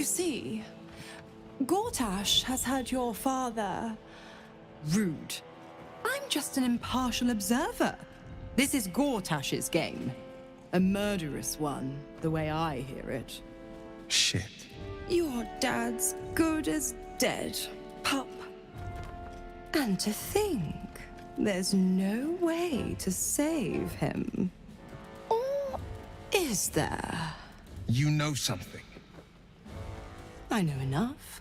see, Gortash has had your father... Rude. I'm just an impartial observer. This is Gortash's game. A murderous one, the way I hear it. Shit. Your dad's good as dead, pup. And to think, there's no way to save him. Or is there? You know something. I know enough.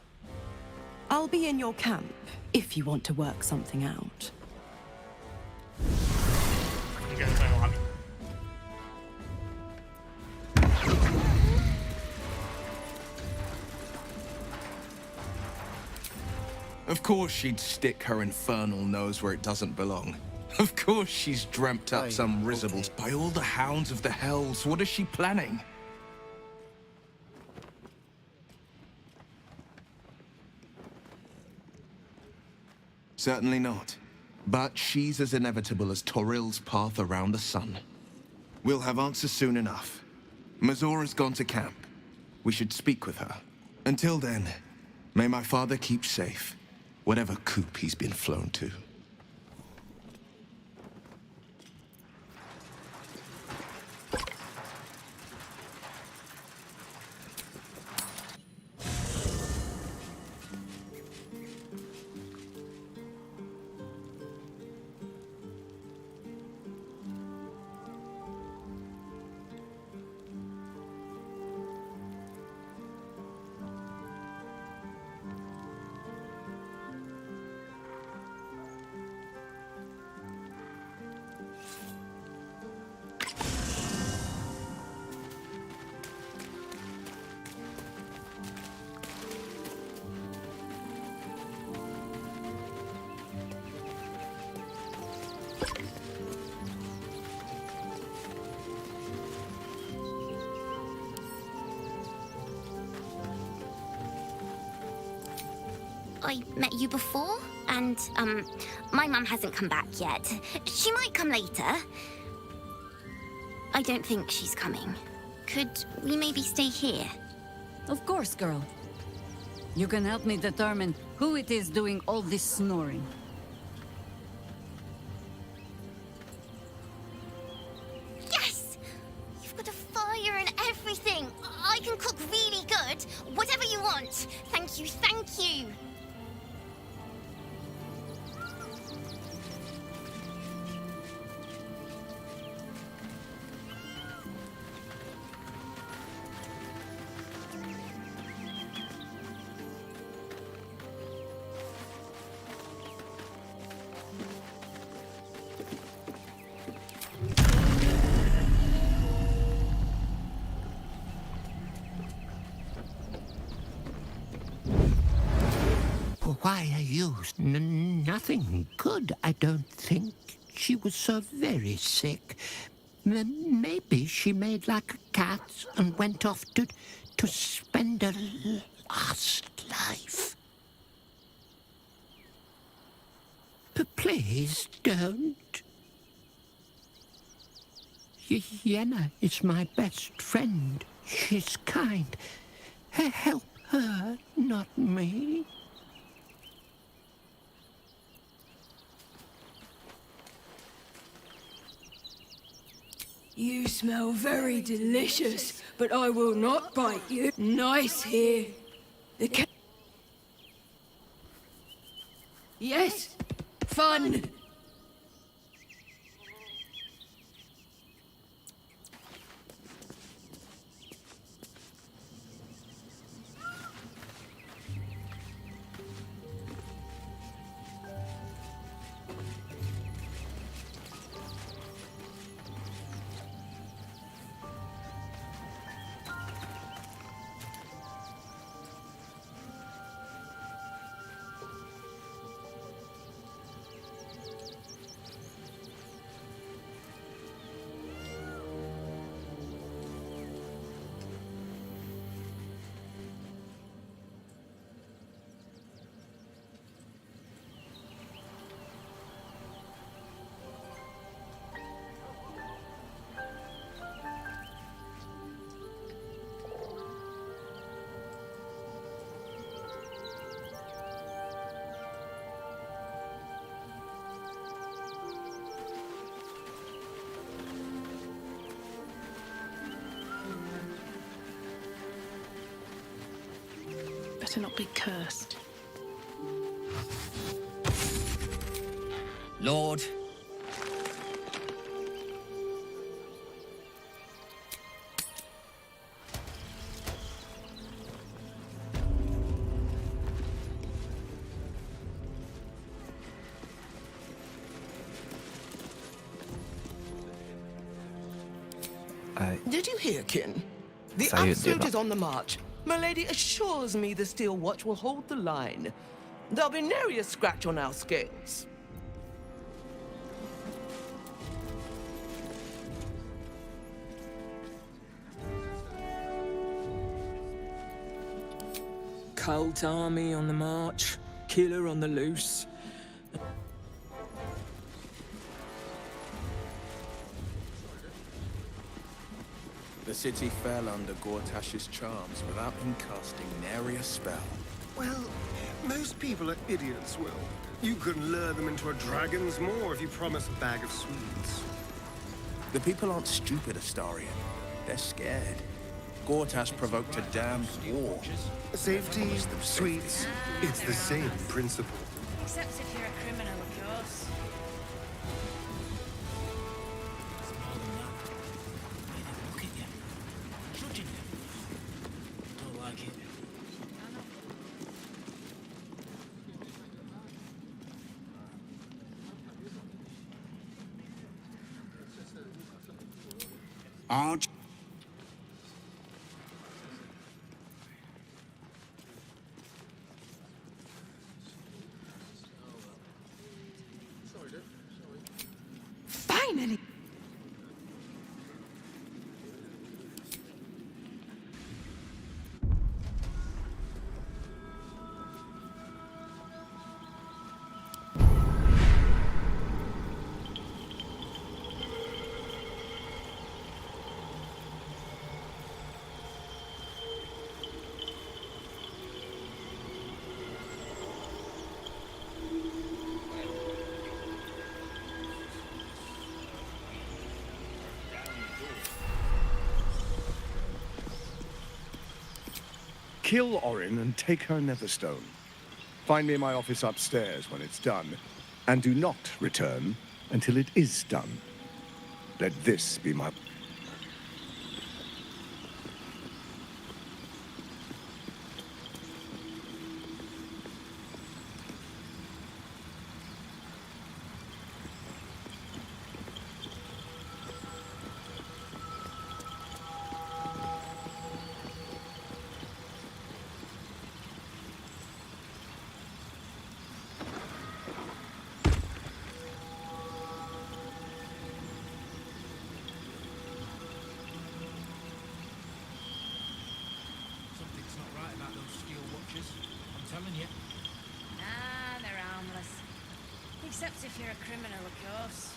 I'll be in your camp if you want to work something out. Of course she'd stick her infernal nose where it doesn't belong. Of course she's dreamt up some risibles. By all the hounds of the hells, what is she planning? Certainly not. But she's as inevitable as Toril's path around the sun. We'll have answers soon enough. Mazora's gone to camp. We should speak with her. Until then, may my father keep safe, whatever coop he's been flown to. I met you before, and, my mum hasn't come back yet. She might come later. I don't think she's coming. Could we maybe stay here? Of course, girl. You can help me determine who it is doing all this snoring. Yes! You've got a fire and everything. I can cook really good. Whatever you want. Thank you, thank you. Why are you? Nothing good, I don't think. She was so very sick. Maybe she made like a cat and went off to spend her last life. Please don't. Yenna is my best friend. She's kind. Help her, not me. You smell very delicious, but I will not bite you. Nice here. Yes, fun. to not be cursed. Lord. Did you hear, Kin? The Sayur Absolute dia, is on the march. My lady assures me the Steel Watch will hold the line. There'll be nary a scratch on our scales. Cult army on the march, killer on the loose. The city fell under Gortash's charms without him casting nary a spell. Well, most people are idiots, Will. You can lure them into a dragon's maw if you promise a bag of sweets. The people aren't stupid, Astarion. They're scared. Gortash provoked a damned war. Safety, sweets, it's the same principle. Except if you're a criminal, of course. Look at you. Judging you. Don't like it. Aren't Finally! Kill Orin and take her Netherstone. Find me in my office upstairs when it's done, and do not return until it is done. Let this be my... Something's not right about those steel watches. I'm telling you. Nah, they're harmless. Except if you're a criminal, of course.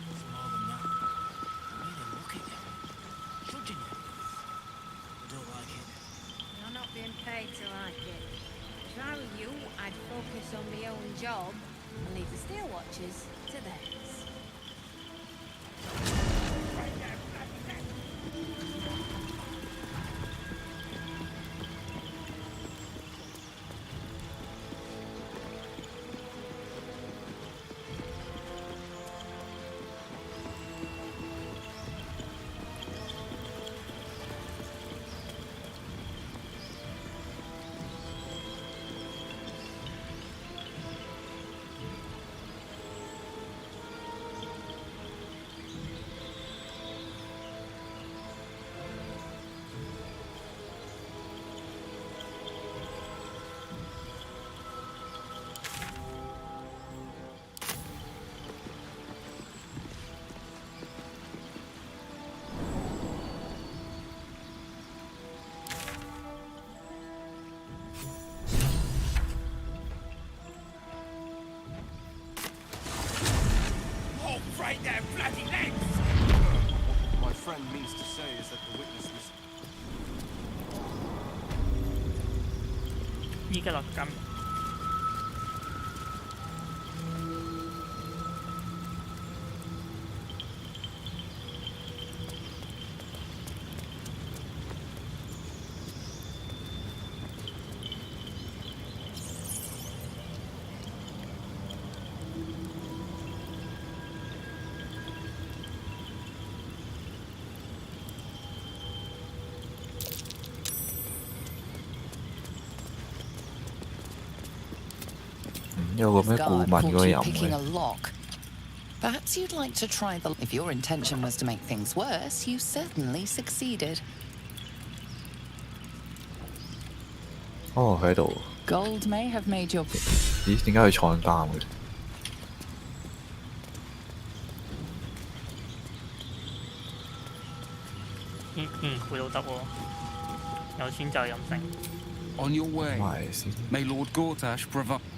It's more than that. The way they look at you. Judging you. I don't like it. You're not being paid to like it. If I were you, I'd focus on my own job and leave the steel watches to theirs. Break their bloody legs! What my friend means to say is that the witness was... นี่ก็หลอกกรรม What 有個咩顧問嗰個人 picking a 嘅。 lock. Perhaps you'd like to try the... If your intention was to make things worse, you certainly succeeded. 哦，佢喺度。 Gold may have made your... 咦？點解佢坐緊監嘅？佢都得喎，有錢就任性。On your way. May Lord Gortash provide.「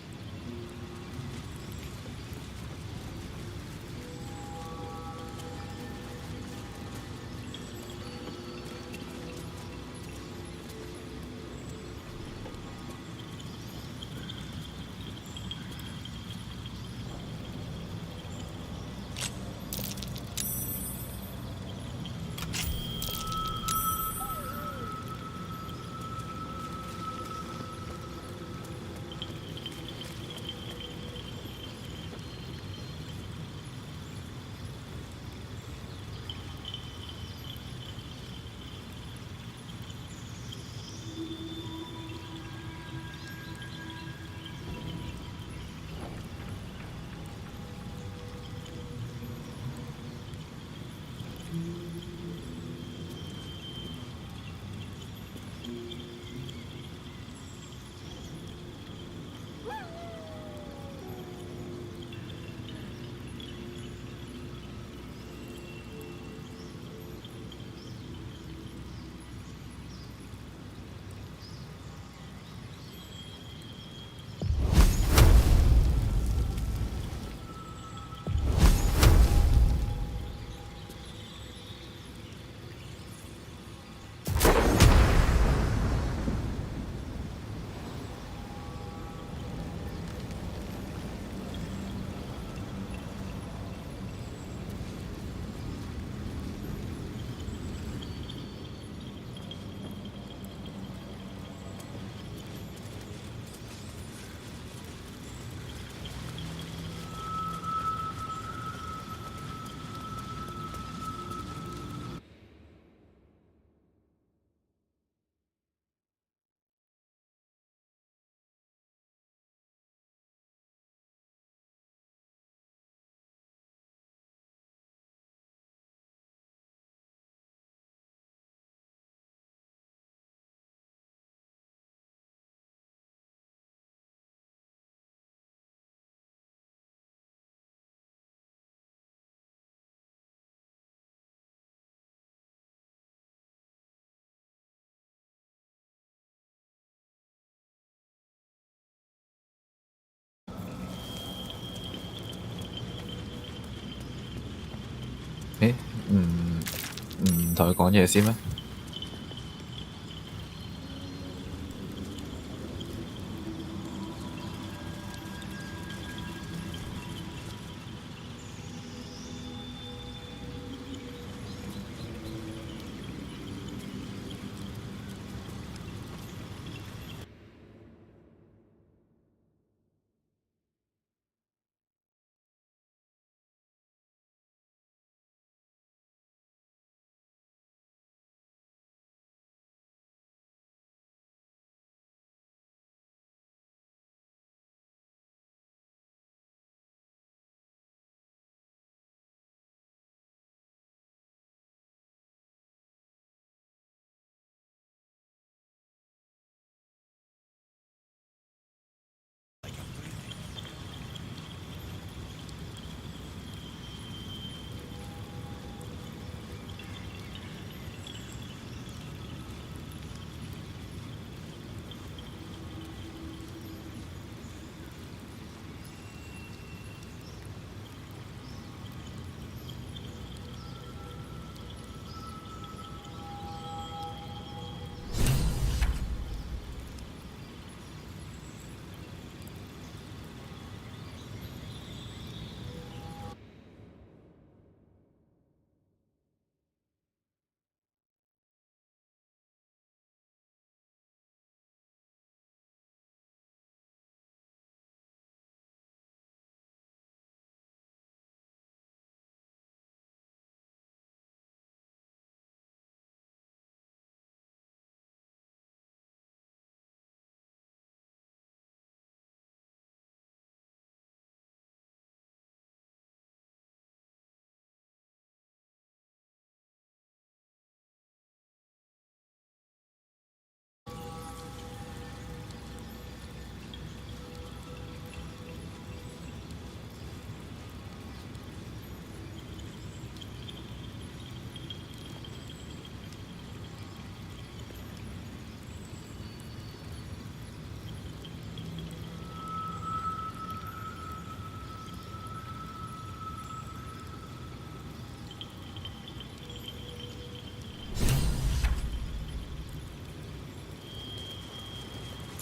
誒唔同佢講嘢先咩？」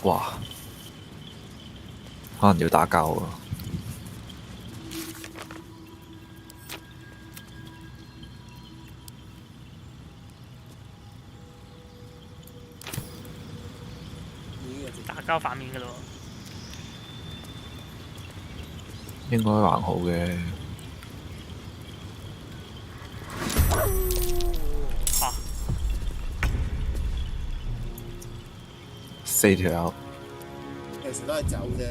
哇，可能要打交喎。打交反面嘅咯。應該還好嘅。嚇！4條友。其實都係走啫。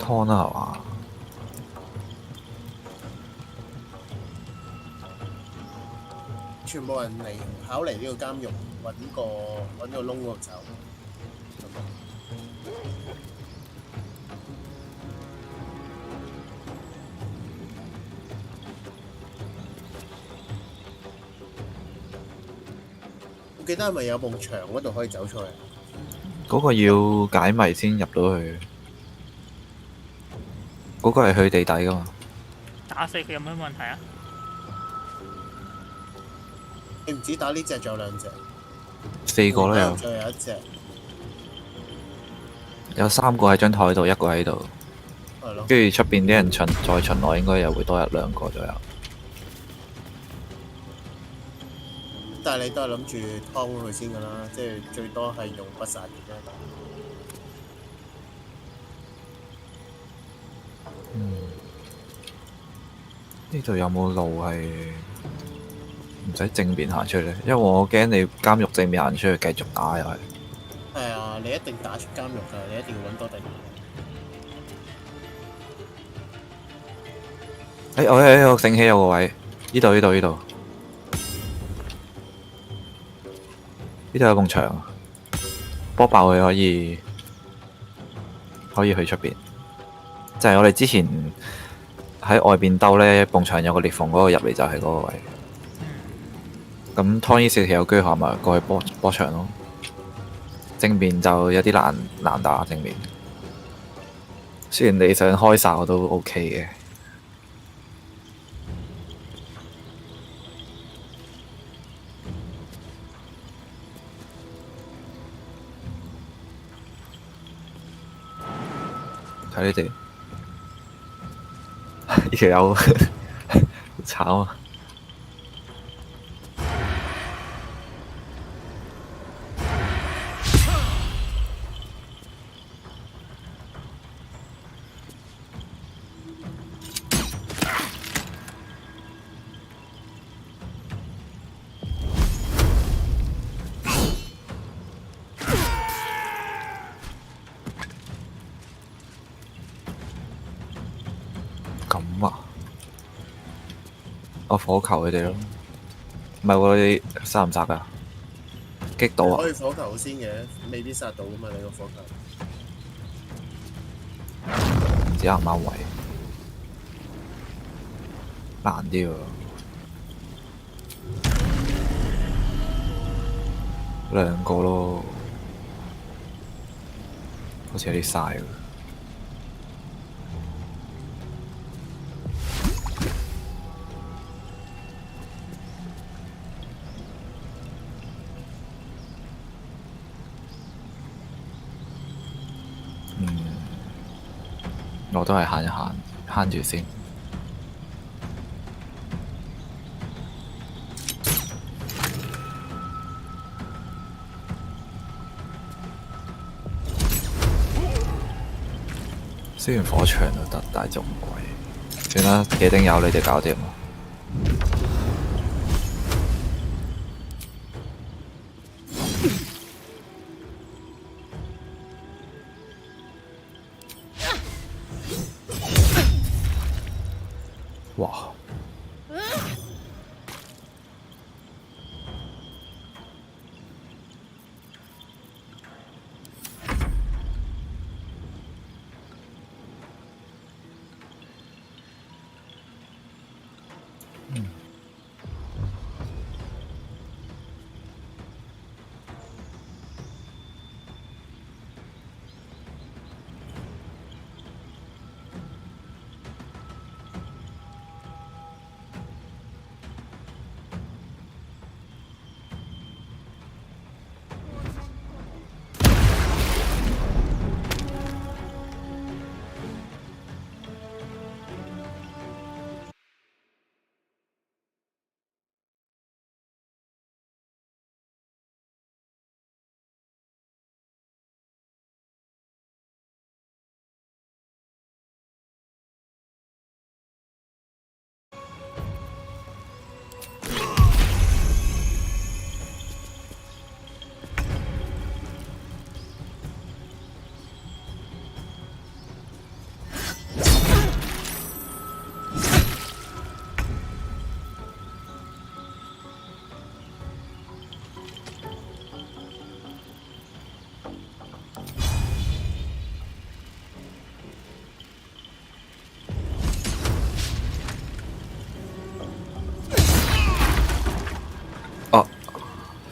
湯啦係嘛？全部人跑嚟呢個監獄揾個窿嗰度走。我記得係咪有埲牆嗰度可以走出去？嗰個要解謎先入到去。嗰個係去地底噶嘛？打死佢有咩問題啊？你唔止打呢隻，仲有2隻。4個啦有。仲有1隻。有3個喺張台度，1個喺度。係咯。跟住出邊啲人再巡邏，應該又會多1、2個左右。但係你都係諗住劏佢先㗎啦，即係最多係用不殺嘅啫。呢度有冇路係唔使正面行出去咧？因為我驚你監獄正面行出去繼續打又係。係啊，你一定打出監獄㗎，你一定要揾多第二個。我醒起有個位，呢度。呢度有埲牆，波爆佢可以去出邊。就係我哋之前喺外邊兜呢，埲牆有個裂縫，嗰個入嚟就係嗰個位。咁湯呢4條友居下咪過去波牆咯。正面就有啲難打正面。雖然你想開哨都 OK 嘅。睇你哋，呢條友好慘啊！咁啊！我火球佢哋咯，唔係喎，你殺唔殺㗎？擊到啊！可以火球先嘅，未必殺到㗎嘛，你個火球。唔知啱唔啱位，難啲喎。2個咯，好似有啲嘥喎。我都係慳一慳，慳住先。雖然火場都得，但係仲貴。算啦，野丁有你哋搞掂啦。哇！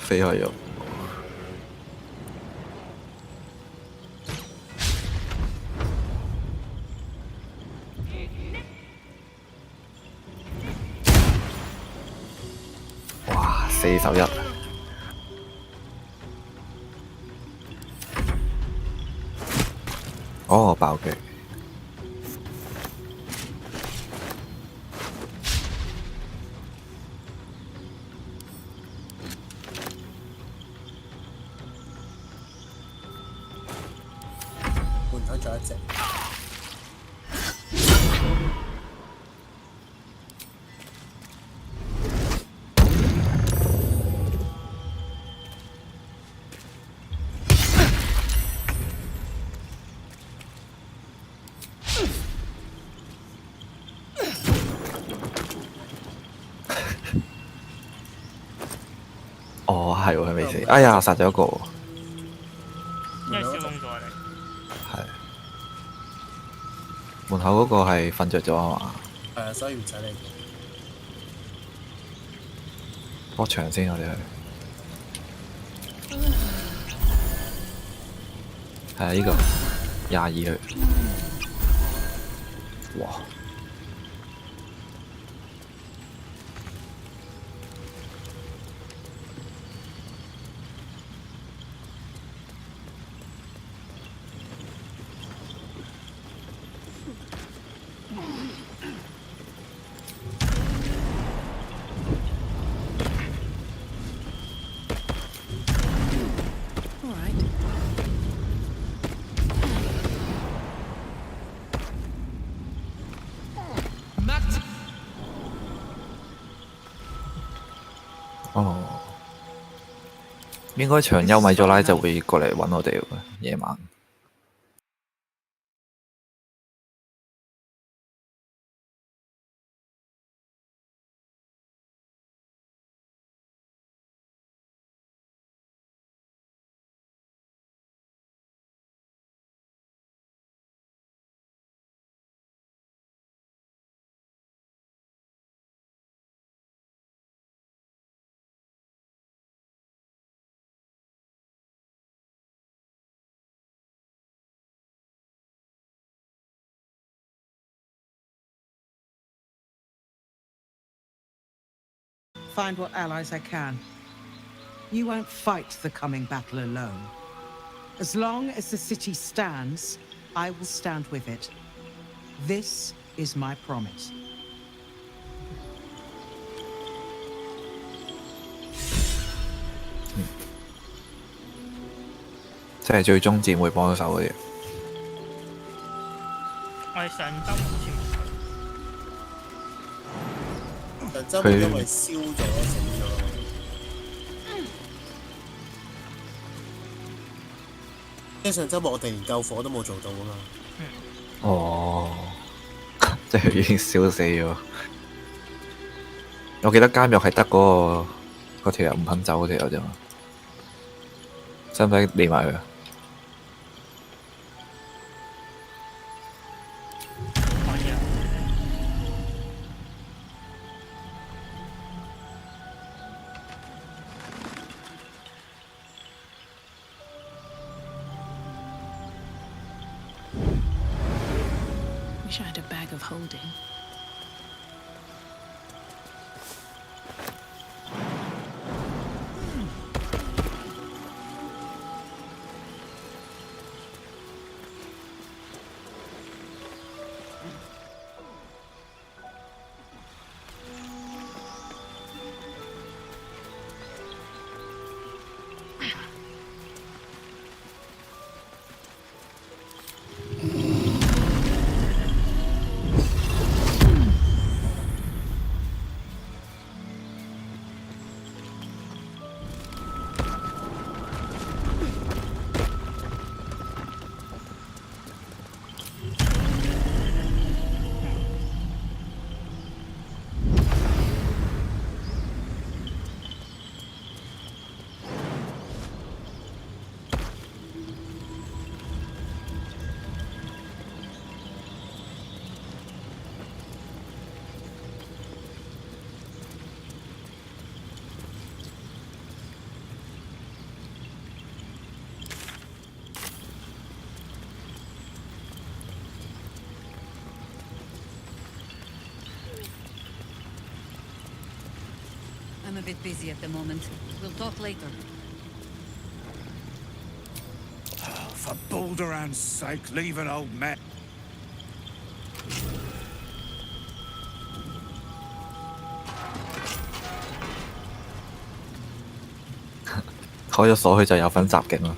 飛開咗。哇！41。哦，爆佢！門口仲有一隻。哦，係喎，佢未死。哎呀，殺咗一個。因為燒燶咗你。係。門口嗰個係瞓着咗係嘛？係啊，所以唔使理佢。搏牆先，我哋去。係啊，呢個22去。哇！哦，應該長休米佐拉就會過嚟揾我哋喎，夜晚。Find what allies I can. You won't fight the coming battle alone. As long as the city stands, I will stand with it. This is my promise. 即係最終戰會幫到手嗰啲。我哋上週好似冇。上週因為燒咗死咗。即係上週我哋連救火都冇做到啊嘛。哦，即係已經燒死咗。我記得監獄係得嗰條友唔肯走嗰條友啫嘛。使唔使連埋佢啊？Wish I had a bag of holding. I'm a bit busy at the moment. We'll talk later. For Balderan's sake, leave an old man. 開咗鎖佢就有份襲擊啦。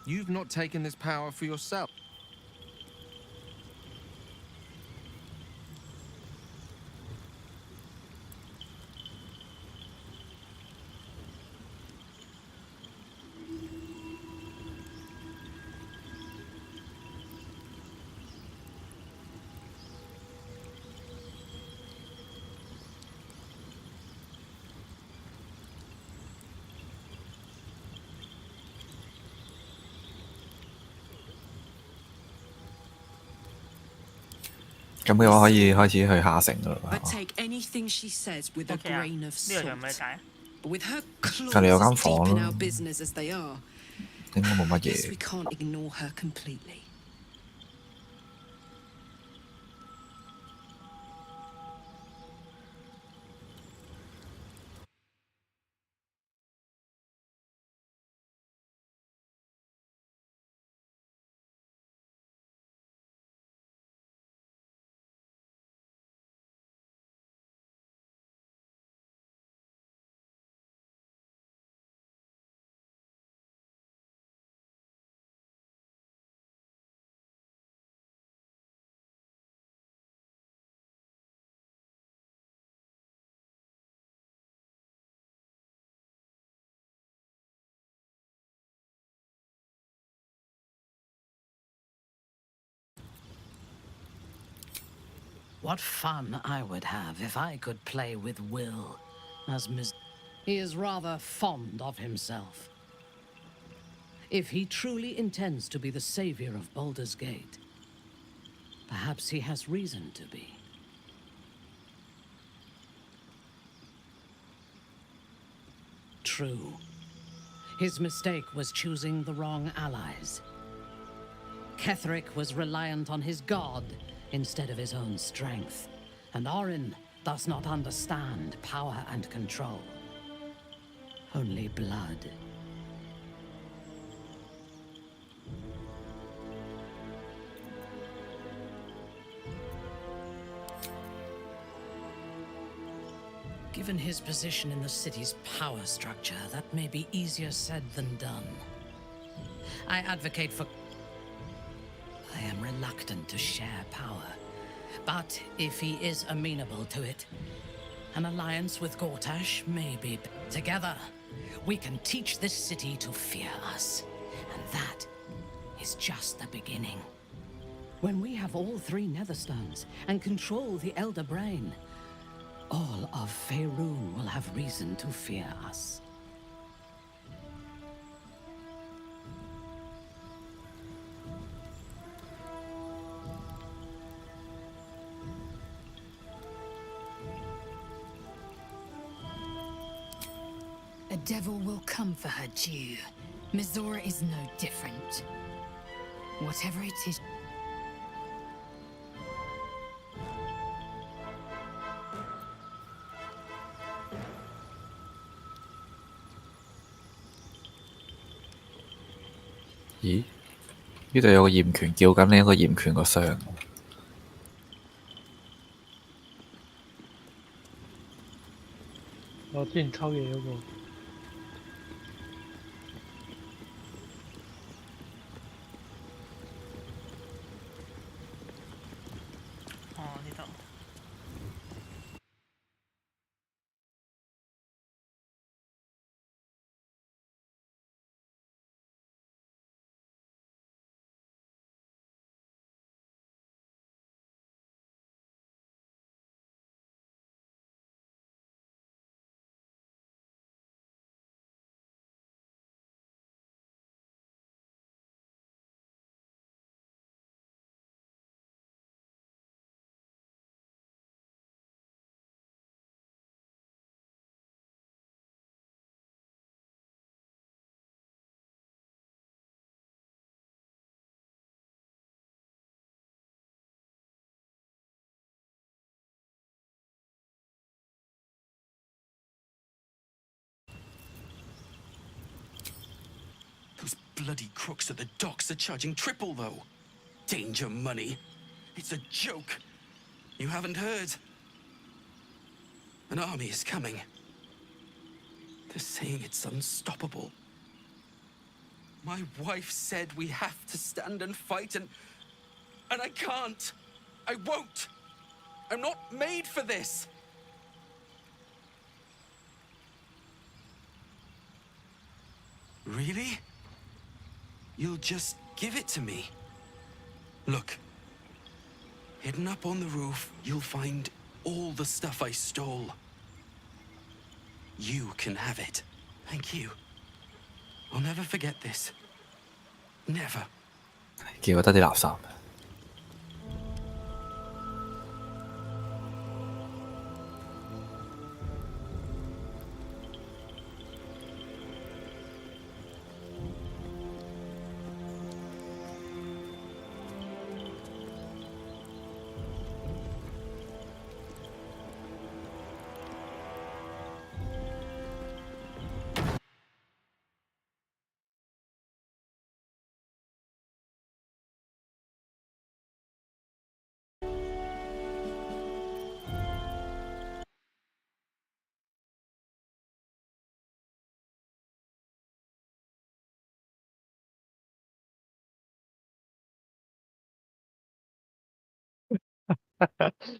You've not taken this power for yourself.咁嘅話可以開始去下城噶啦。 I take anything she says with a grain of 呢個做咩 salt. 解？ But with her 隔離有間 claws as 房 deep in 咯 our business as they are, 應該冇乜 guess 嘢 we。can't ignore her completely. What fun I would have if I could play with Will as Miss. He is rather fond of himself. If he truly intends to be the savior of Baldur's Gate, perhaps he has reason to be. True. His mistake was choosing the wrong allies. Ketheric was reliant on his god instead of his own strength, and Orin does not understand power and control. Only blood. Given his position in the city's power structure, that may be easier said than done. I advocate for... I am reluctant to share power, but if he is amenable to it, an alliance with Gortash may be... Together, we can teach this city to fear us, and that is just the beginning. When we have all 3 Netherstones and control the Elder Brain, all of Faerun will have reason to fear us. A devil will come for her due. Mizora is no different. Whatever it is...咦？呢度有個炎拳叫緊另一個炎拳個相。我之前抽嘢嗰個。哦，呢度。Those bloody crooks at the docks are charging triple, though. Danger money. It's a joke. You haven't heard. An army is coming. They're saying it's unstoppable. My wife said we have to stand and fight, and I can't. I won't. I'm not made for this. Really? You'll just give it to me? Look. Hidden up on the roof, you'll find all the stuff I stole. You can have it. Thank you. I'll never forget this. Never. 結果得啲垃圾。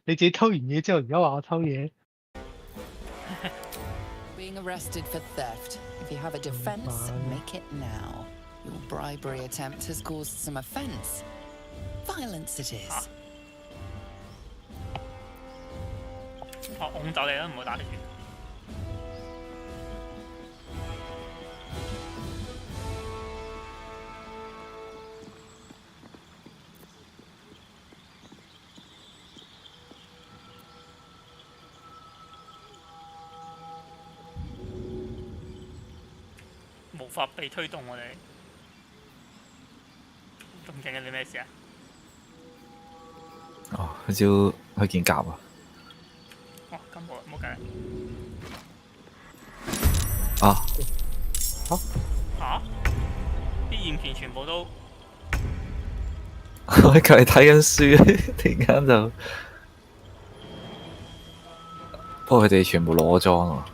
你自己偷完嘢之後，而家話我偷嘢。Being arrested for theft. If you have a defense, make it now. Your bribery attempt has caused some offense. Violence it is. 哦，拱走你啦，唔好打你住。無法被推動我哋。咁勁嘅你咩事啊？哦，佢招去件甲啊！哦，咁冇計。啊！嚇？啲驗權全部都我喺隔離睇緊書，突然間就，不過佢哋全部攞裝啊，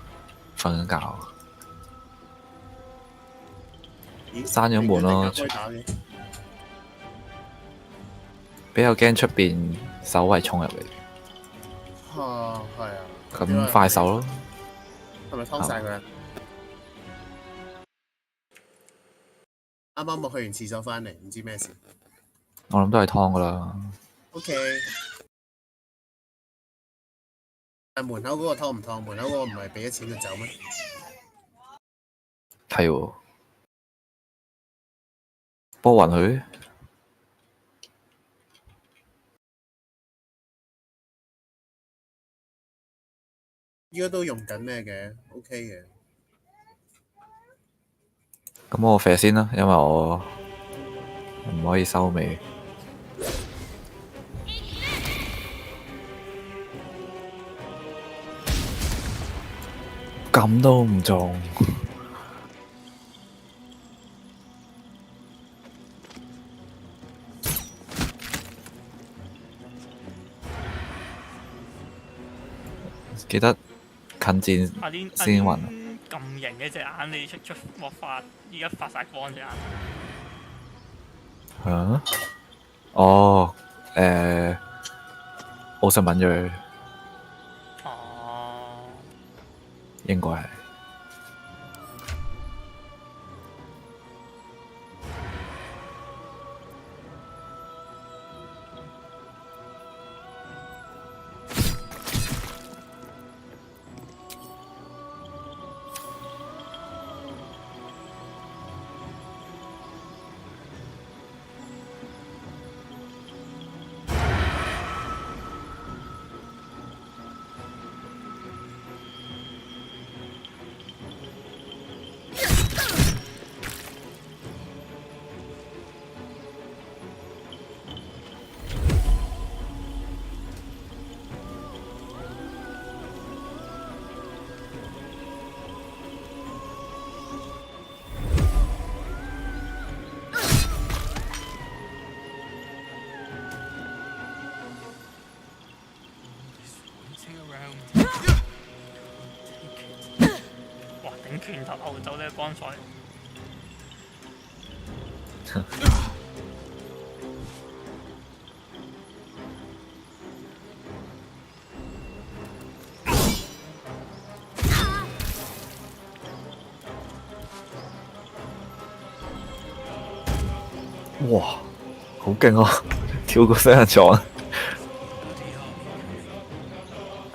瞓緊覺。閂咗門咯，比較驚出邊守衞衝入嚟。係啊。咁快手咯。係咪劏晒佢啊？啱啱我去完廁所翻嚟，唔知咩事。我諗都係劏噶啦。OK。但門口嗰個劏唔劏？門口嗰個唔係俾咗錢就走咩？係喎。波暈佢。依家都用緊咩嘅 ？OK 嘅。咁我射先啦，因為我唔可以收尾。咁都唔中。記得近戰先暈。咁型嘅隻眼，你出鑊發，依家發晒光隻眼。啊？哦，奧實敏鋭。哦。應該係。哇！頂拳頭漚走呢個光彩。哇！好勁啊！跳過雙人床。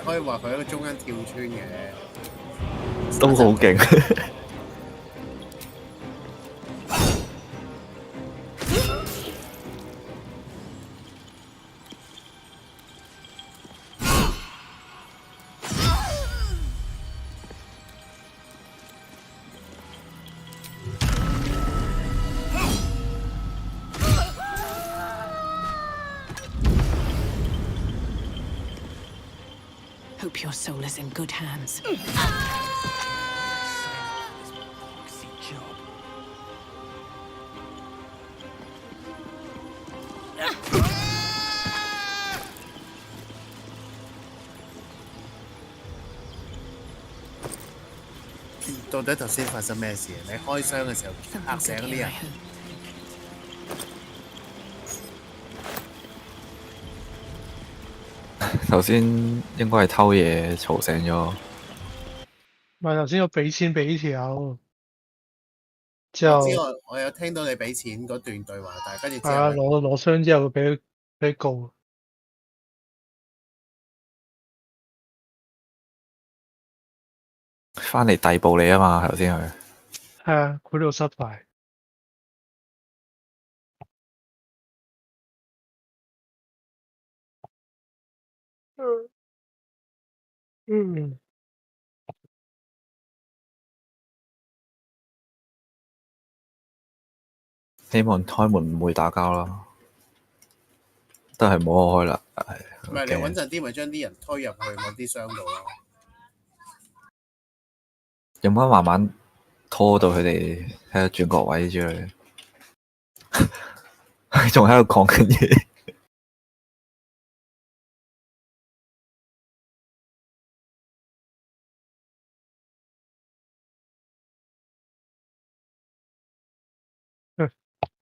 可以話佢喺個中間跳穿嘅。都好勁。Hope your soul is in good hands.到底頭先發生咩事？你開箱嘅時候嚇醒嗰啲人。頭先應該係偷嘢嘈醒咗。唔係頭先我俾錢俾條，之後我有聽到你俾錢嗰段對話，但係跟住之後攞箱之後俾佢告。翻嚟逮捕你啊嘛，頭先佢。係啊，佢呢度失敗。嗯。希望開門唔會打交啦，都係冇我開啦。唔係你穩陣啲，咪將啲人推入去某啲箱度咯。有冇得慢慢拖到佢哋喺度轉角位之類？仲喺度講緊嘢。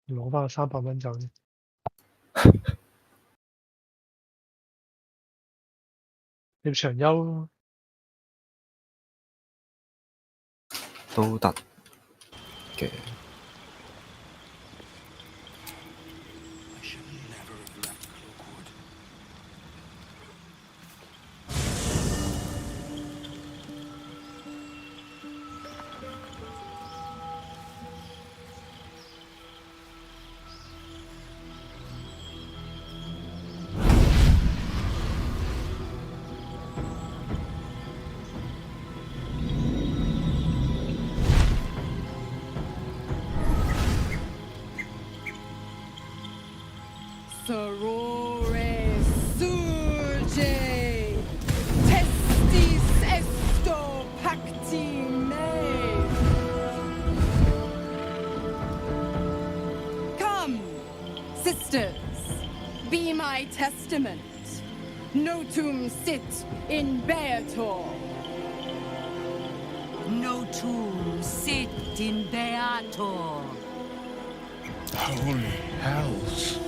攞翻個300蚊走先。你長休咯。都得嘅。Sorore surge, testis esto pacti me. Come, sisters, be my testament. Notum sit in Beator. Notum sit in Beator. Holy hells.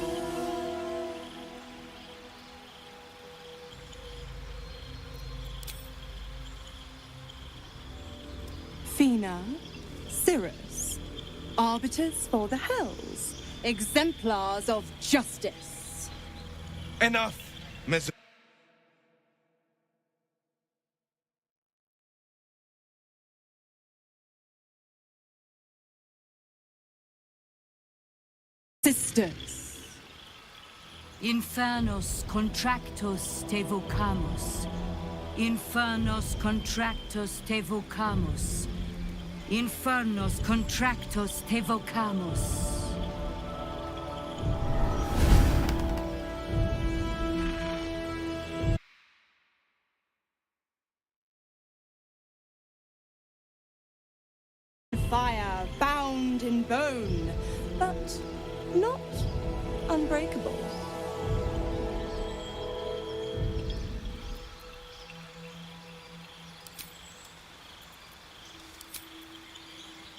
Fina, Cirrus, arbiters for the hells, exemplars of justice. Enough, Miss. Sisters. Infernos contractos te vocamus. Infernos contractos te vocamus. Infernos contractos te vocamus. Fire bound in bone, but not unbreakable.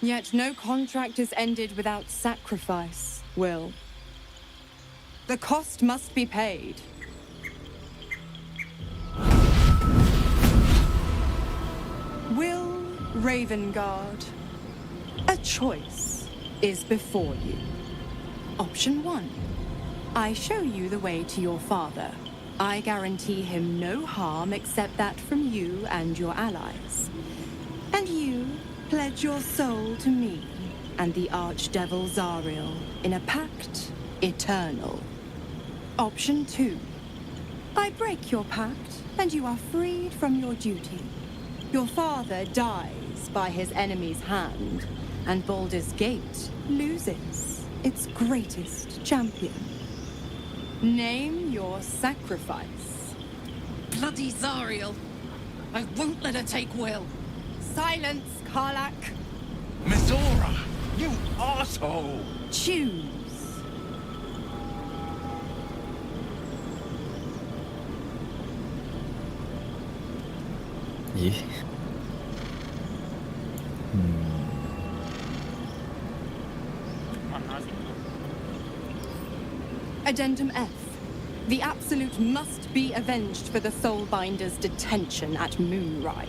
Yet no contract is ended without sacrifice, Will. The cost must be paid. Will Ravengard, a choice is before you. Option 1. I show you the way to your father. I guarantee him no harm except that from you and your allies. And you pledge your soul to me and the archdevil Zariel in a pact eternal. Option 2. I break your pact and you are freed from your duty. Your father dies by his enemy's hand, and Baldur's Gate loses its greatest champion. Name your sacrifice. Bloody Zariel! I won't let her take Will. Silence, Karlak. Mizora, you asshole! Choose.咦？Addendum F. The Absolute must be avenged for the Soulbinder's detention at Moonrise.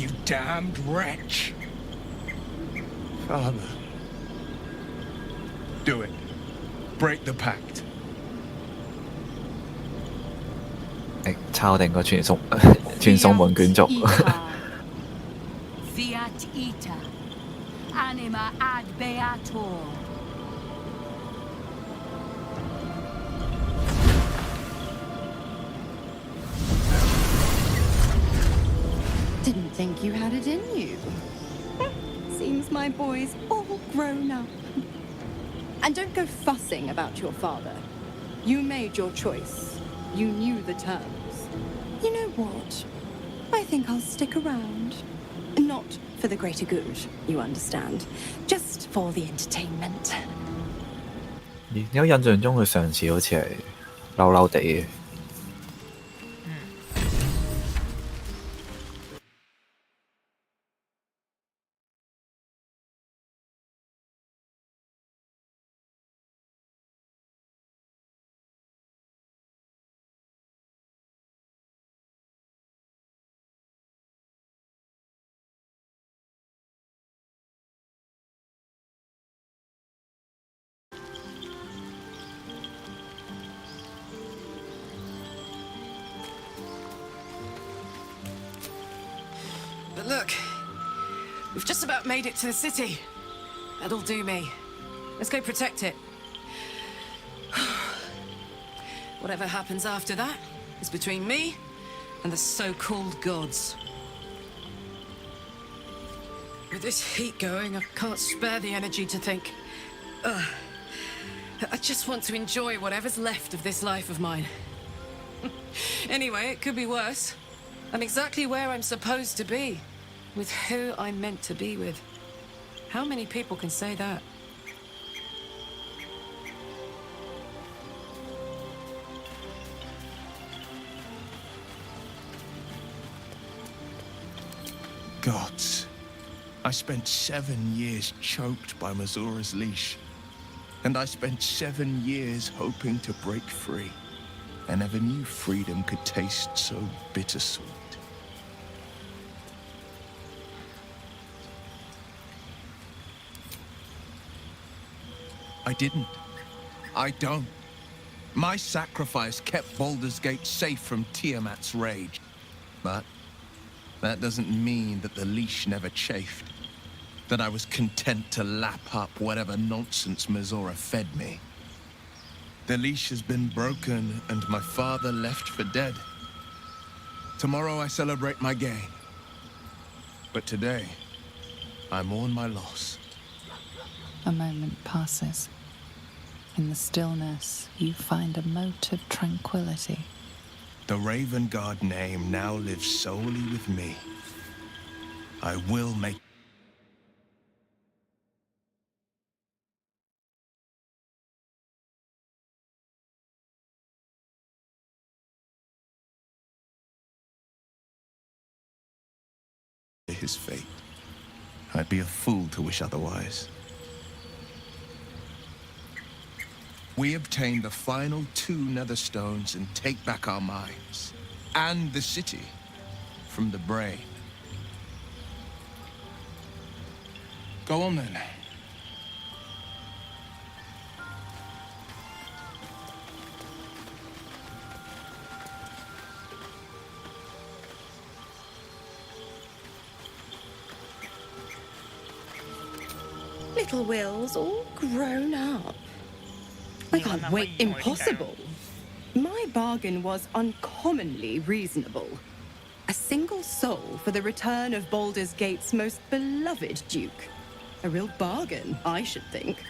you damned wretch! Father. Do it. Break the pact. 抄定個傳送傳送門卷軸。Fiat ita, anima ad beator. Didn't think you had it in you. Seems my boy's all grown up. And don't go fussing about your father. You made your choice. You knew the terms. You know what? I think I'll stick around. Not for the greater good, you understand. Just for the entertainment. 有印象中佢上次好似係嬲嬲地嘅。But look, we've just about made it to the city. That'll do me. Let's go protect it. Whatever happens after that is between me and the so-called gods. With this heat going, I can't spare the energy to think. I just want to enjoy whatever's left of this life of mine. Anyway, it could be worse. I'm exactly where I'm supposed to be, with who I'm meant to be with. How many people can say that? Gods. I spent 7 years choked by Mazora's leash. And I spent 7 years hoping to break free. I never knew freedom could taste so bittersweet. I didn't. I don't. My sacrifice kept Baldur's Gate safe from Tiamat's rage. But that doesn't mean that the leash never chafed. That I was content to lap up whatever nonsense Mizora fed me. The leash has been broken, and my father left for dead. Tomorrow I celebrate my gain. But today, I mourn my loss. A moment passes. In the stillness, you find a mote of tranquility. The Raven Guard name now lives solely with me. I will make his fate. I'd be a fool to wish otherwise. We obtain the final 2 nether stones and take back our minds and the city from the brain. Go on then. Little Will's all grown up. I can't wait. Impossible. My bargain was uncommonly reasonable. A single soul for the return of Baldur's Gate's most beloved duke. A real bargain, I should think.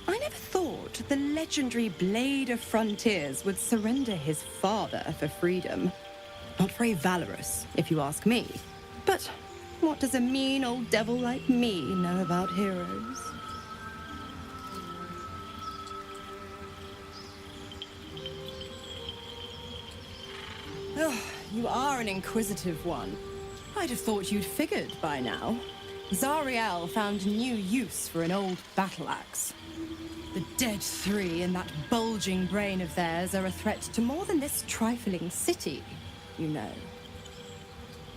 I never thought the legendary Blade of Frontiers would surrender his father for freedom. Not very valorous, if you ask me. But what does a mean old devil like me know about heroes? You are an inquisitive one. I'd have thought you'd figured by now. Zariel found new use for an old battle axe. The dead 3 in that bulging brain of theirs are a threat to more than this trifling city, you know.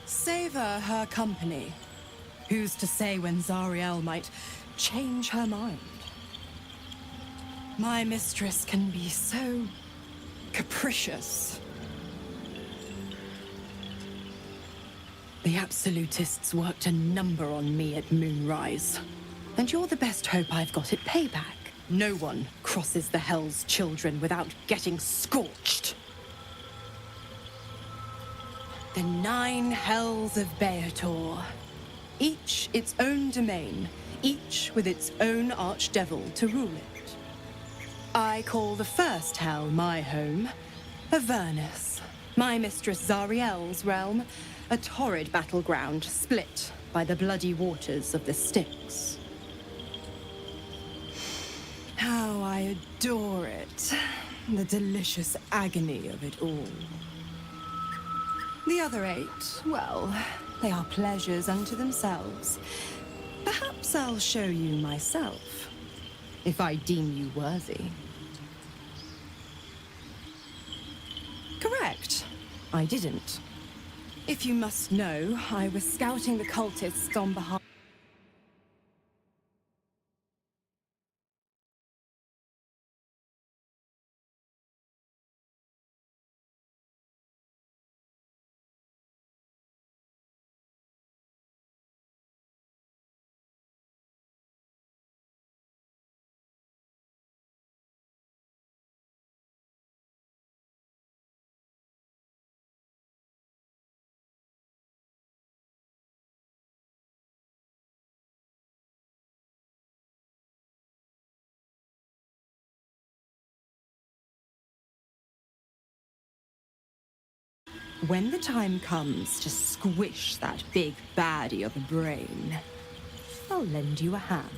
Savor her company. Who's to say when Zariel might change her mind? My mistress can be so capricious. The Absolutists worked a number on me at Moonrise. And you're the best hope I've got at payback. No one crosses the Hell's Children without getting scorched. The 9 Hells of Beator. Each its own domain, each with its own archdevil to rule it. I call the first hell my home, Avernus. My mistress Zariel's realm, a torrid battleground split by the bloody waters of the Styx. How I adore it. The delicious agony of it all. The other 8, well, they are pleasures unto themselves. Perhaps I'll show you myself, if I deem you worthy. Correct. I didn't. If you must know, I was scouting the cultists on behalf... When the time comes to squish that big baddie of a brain, I'll lend you a hand.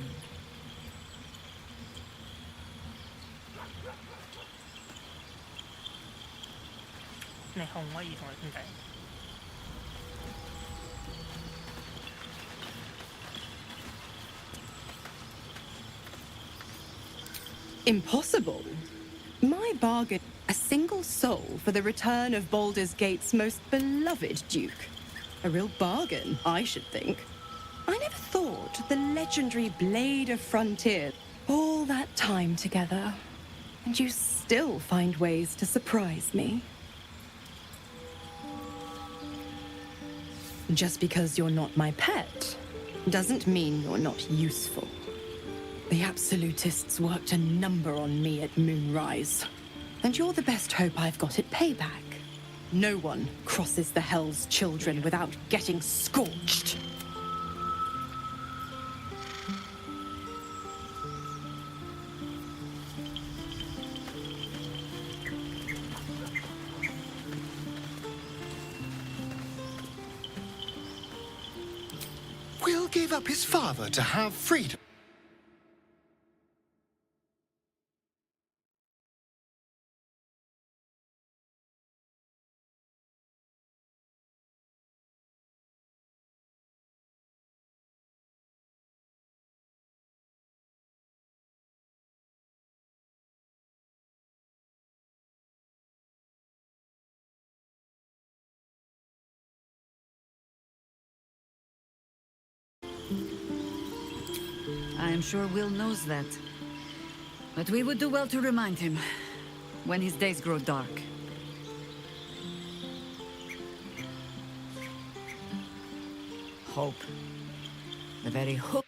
Impossible. My bargain, a single soul for the return of Baldur's Gate's most beloved Duke. A real bargain, I should think. I never thought the legendary Blade of Frontier. All that time together, and you still find ways to surprise me. Just because you're not my pet doesn't mean you're not useful. The Absolutists worked a number on me at Moonrise. And you're the best hope I've got at payback. No one crosses the Hell's Children without getting scorched. Will gave up his father to have freedom. I am sure Will knows that. But we would do well to remind him when his days grow dark. Hope. The very hope.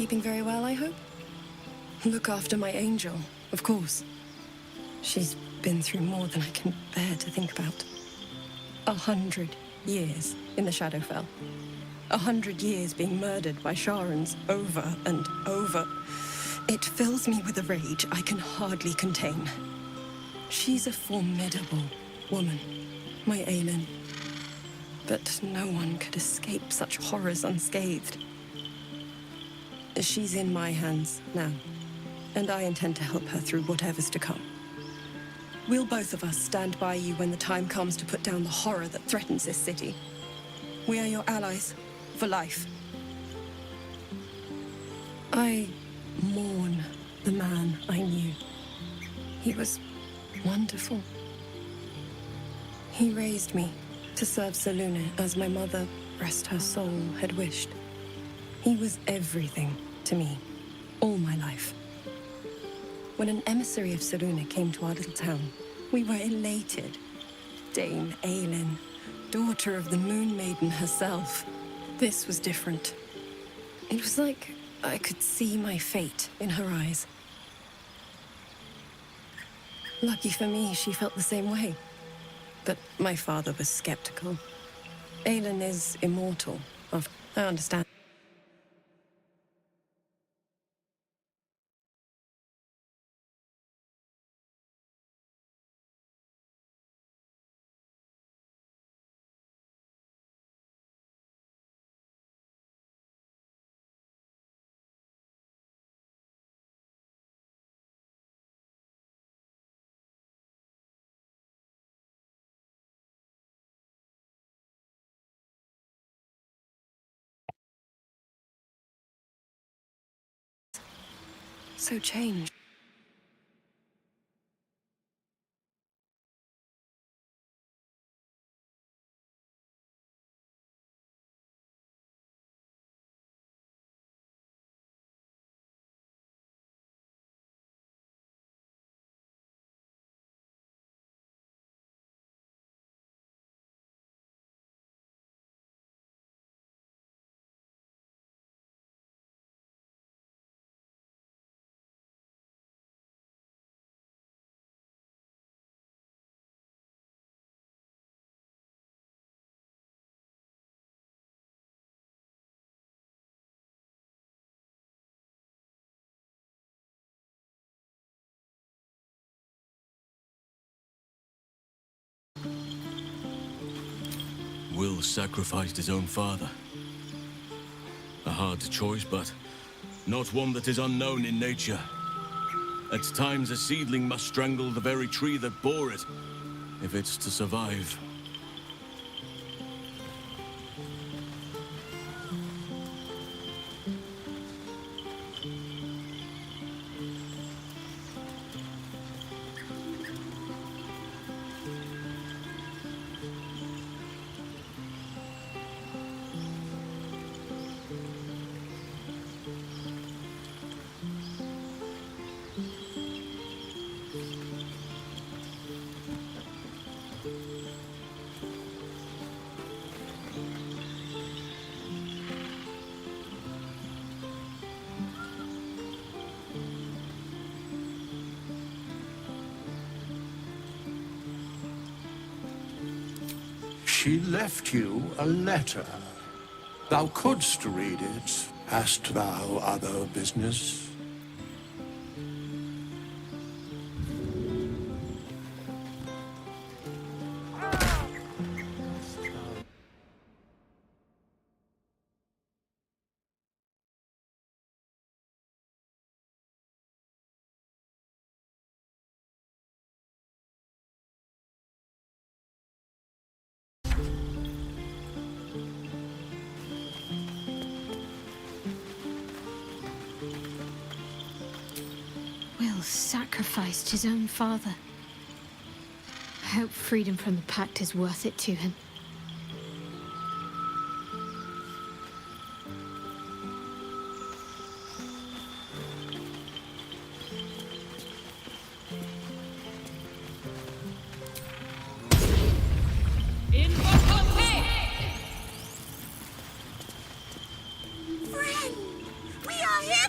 keeping very well, I hope? Look after my angel, of course. She's been through more than I can bear to think about. 100 years in the Shadowfell. 100 years being murdered by Sharans over and over. It fills me with a rage I can hardly contain. She's a formidable woman, my Aelin. But no one could escape such horrors unscathed. She's in my hands now, and I intend to help her through whatever's to come. We'll both of us stand by you when the time comes to put down the horror that threatens this city. We are your allies, for life. I mourn the man I knew. He was wonderful. He raised me to serve Selûne as my mother, rest her soul, had wished. He was everything to me, all my life. When an emissary of Selûne came to our little town, we were elated. Dame Aelin, daughter of the Moon Maiden herself. This was different. It was like I could see my fate in her eyes. Lucky for me, she felt the same way. But my father was skeptical. Aelin is immortal. I understand. So changed. Will sacrificed his own father. A hard choice, but not one that is unknown in nature. At times a seedling must strangle the very tree that bore it, if it's to survive. She left you a letter. Thou couldst read it. Hast thou other business? Sacrificed his own father. I hope freedom from the Pact is worth it to him. Friend, we are here!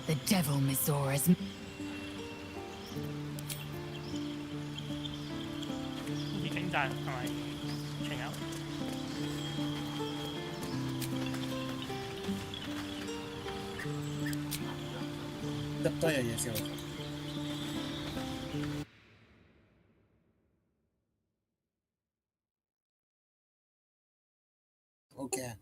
The devil Mizor is... 已經賺係咪全有？入多樣嘢先。OK。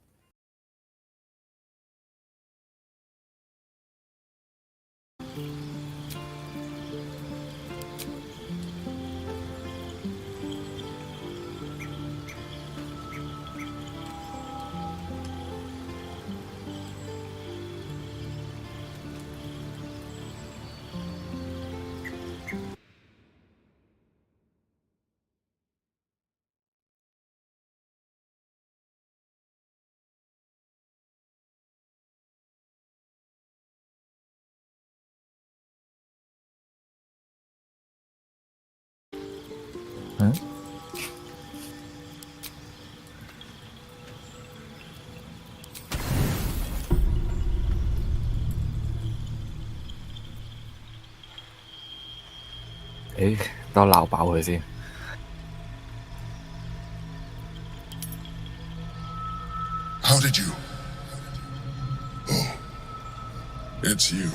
嗯？誒，等我鬧爆佢先。How did you? Oh, it's you.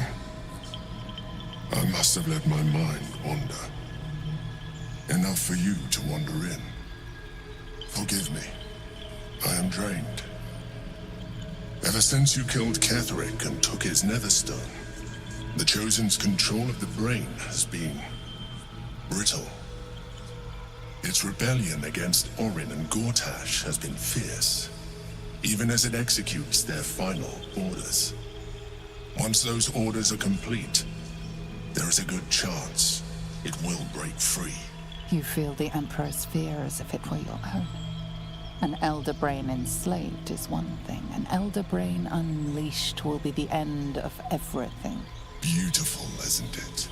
I must have let my mind wander. Enough for you to wander in. Forgive me. I am drained. Ever since you killed Ketherick and took his netherstone, the Chosen's control of the brain has been brittle. Its rebellion against Orin and Gortash has been fierce, even as it executes their final orders. Once those orders are complete, there is a good chance it will break free. You feel the Emperor's fear as if it were your own. An elder brain enslaved is one thing. An elder brain unleashed will be the end of everything. Beautiful, isn't it?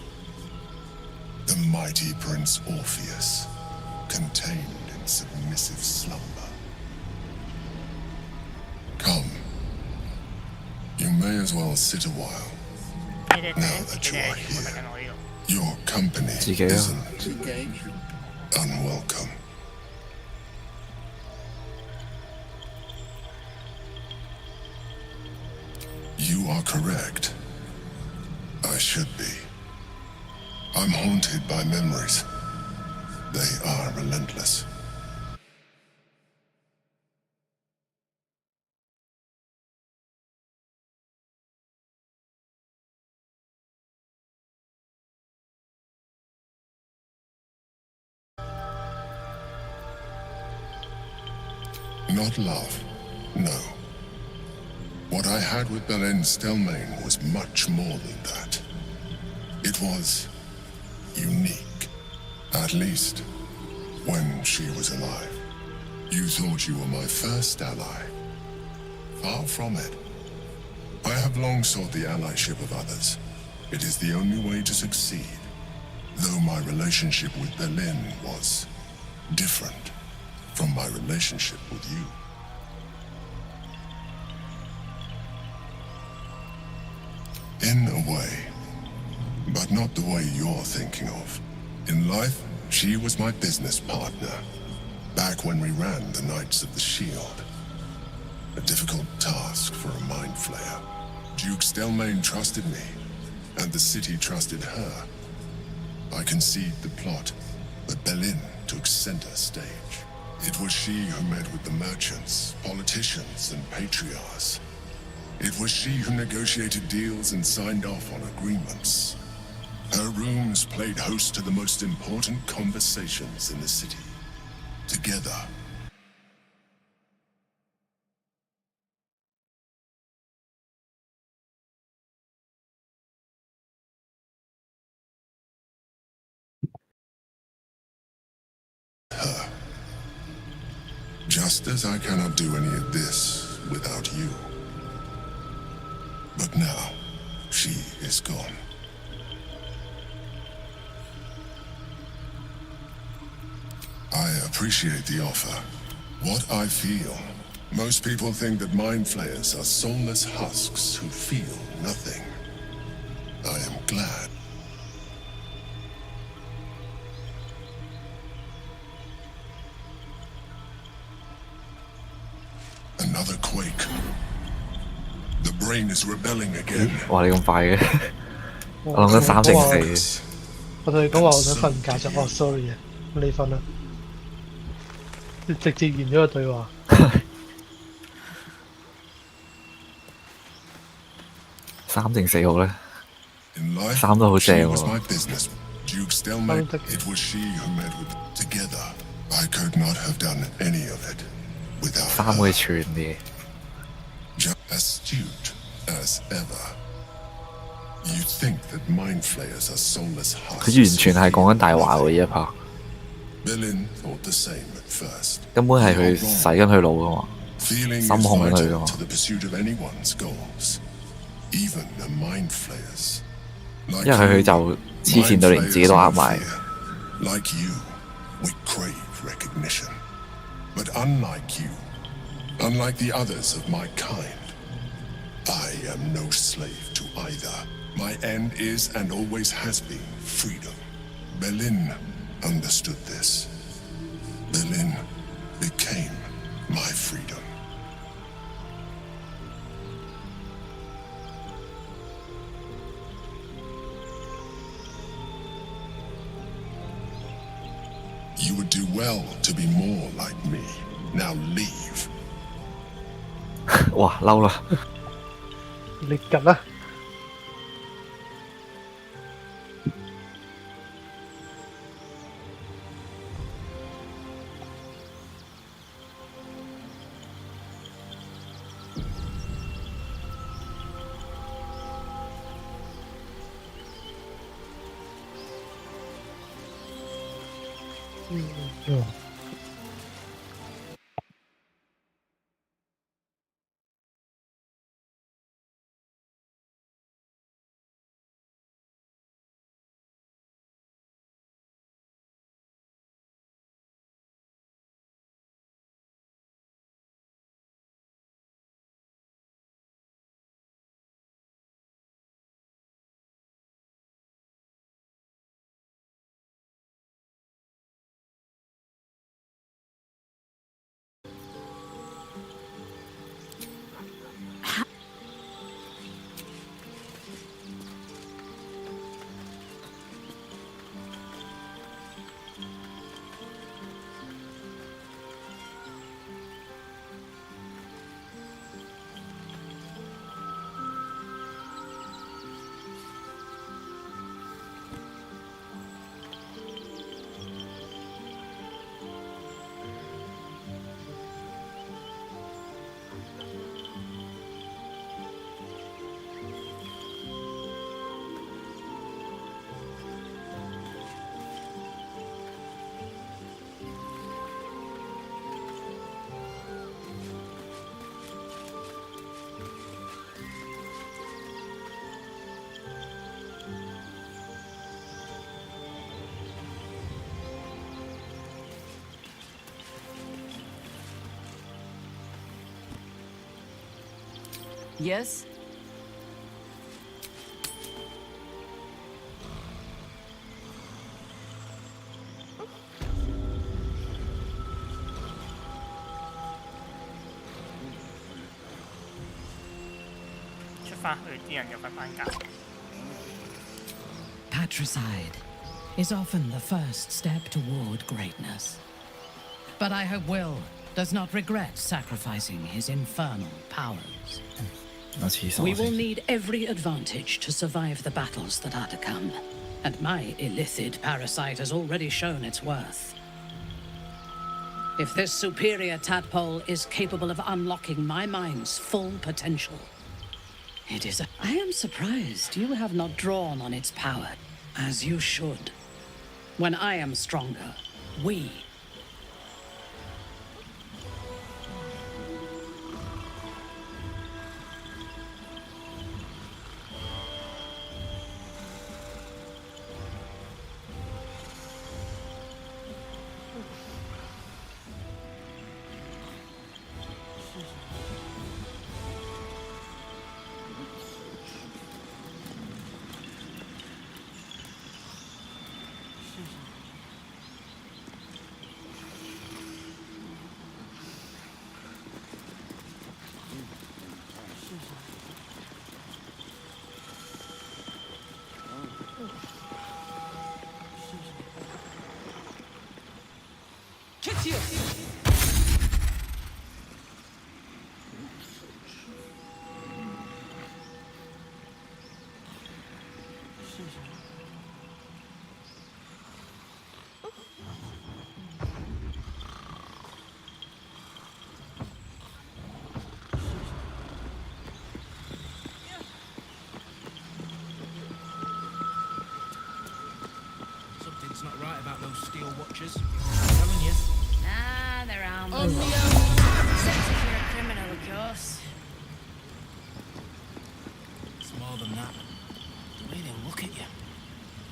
The mighty Prince Orpheus, contained in submissive slumber. Come. You may as well sit a while. Now that you are here, your company isn't unwelcome. You are correct. I should be. I'm haunted by memories. They are relentless. Not love, no. What I had with Belen Stelmane was much more than that. It was unique, at least when she was alive. You thought you were my first ally. Far from it. I have long sought the allyship of others. It is the only way to succeed, though my relationship with Belen was different from my relationship with you. In a way, but not the way you're thinking of. In life, she was my business partner, back when we ran the Knights of the Shield. A difficult task for a mind flayer. Duke Stelmane trusted me, and the city trusted her. I conceived the plot, but Belen took center stage. It was she who met with the merchants, politicians, and patriarchs. It was she who negotiated deals and signed off on agreements. Her rooms played host to the most important conversations in the city. Together. Her. Just as I cannot do any of this without you. But now, she is gone. I appreciate the offer. What I feel, most people think that mind flayers are soulless husks who feel nothing. brain is rebelling again. 哇！你咁快嘅，我諗緊3成4。我同你講話我想瞓覺就哦 sorry 啊，咁你瞓啦，直接完咗個對話。3成4好咧，3都好正喎。Duke's stalemate, it was she who made with together. I could not have done any of it without 3會串啲。Astute as ever. You think that mind flayers are soulless husks? 佢完全係講緊大話喎呢一 part。Billin thought the same at first. 根本係佢洗緊佢腦噶嘛， Feeling 心 is 控緊佢噶 vital 嘛。 to the pursuit of anyone's goals, even the mind flayers. 因為佢就黐線到連自己都呃埋。Like you, we crave recognition. But unlike you, unlike the others of my kind, I am no slave to either. My end is and always has been freedom. Berlin understood this. Berlin became my freedom. You would do well to be more like me. Now leave. 哇！嬲啦！你緊啦！Yes? Patricide is often the first step toward greatness. But I hope Will does not regret sacrificing his infernal powers. We will need every advantage to survive the battles that are to come, and my illicit parasite has already shown its worth. If this superior tadpole is capable of unlocking my mind's full potential, it is a... I am surprised you have not drawn on its power, as you should. When I am stronger, we... Something's not right about those steel watchers. I'm telling you. Ah, they're harmless. Except if you're a criminal, of course. It's more than that. The way they look at you,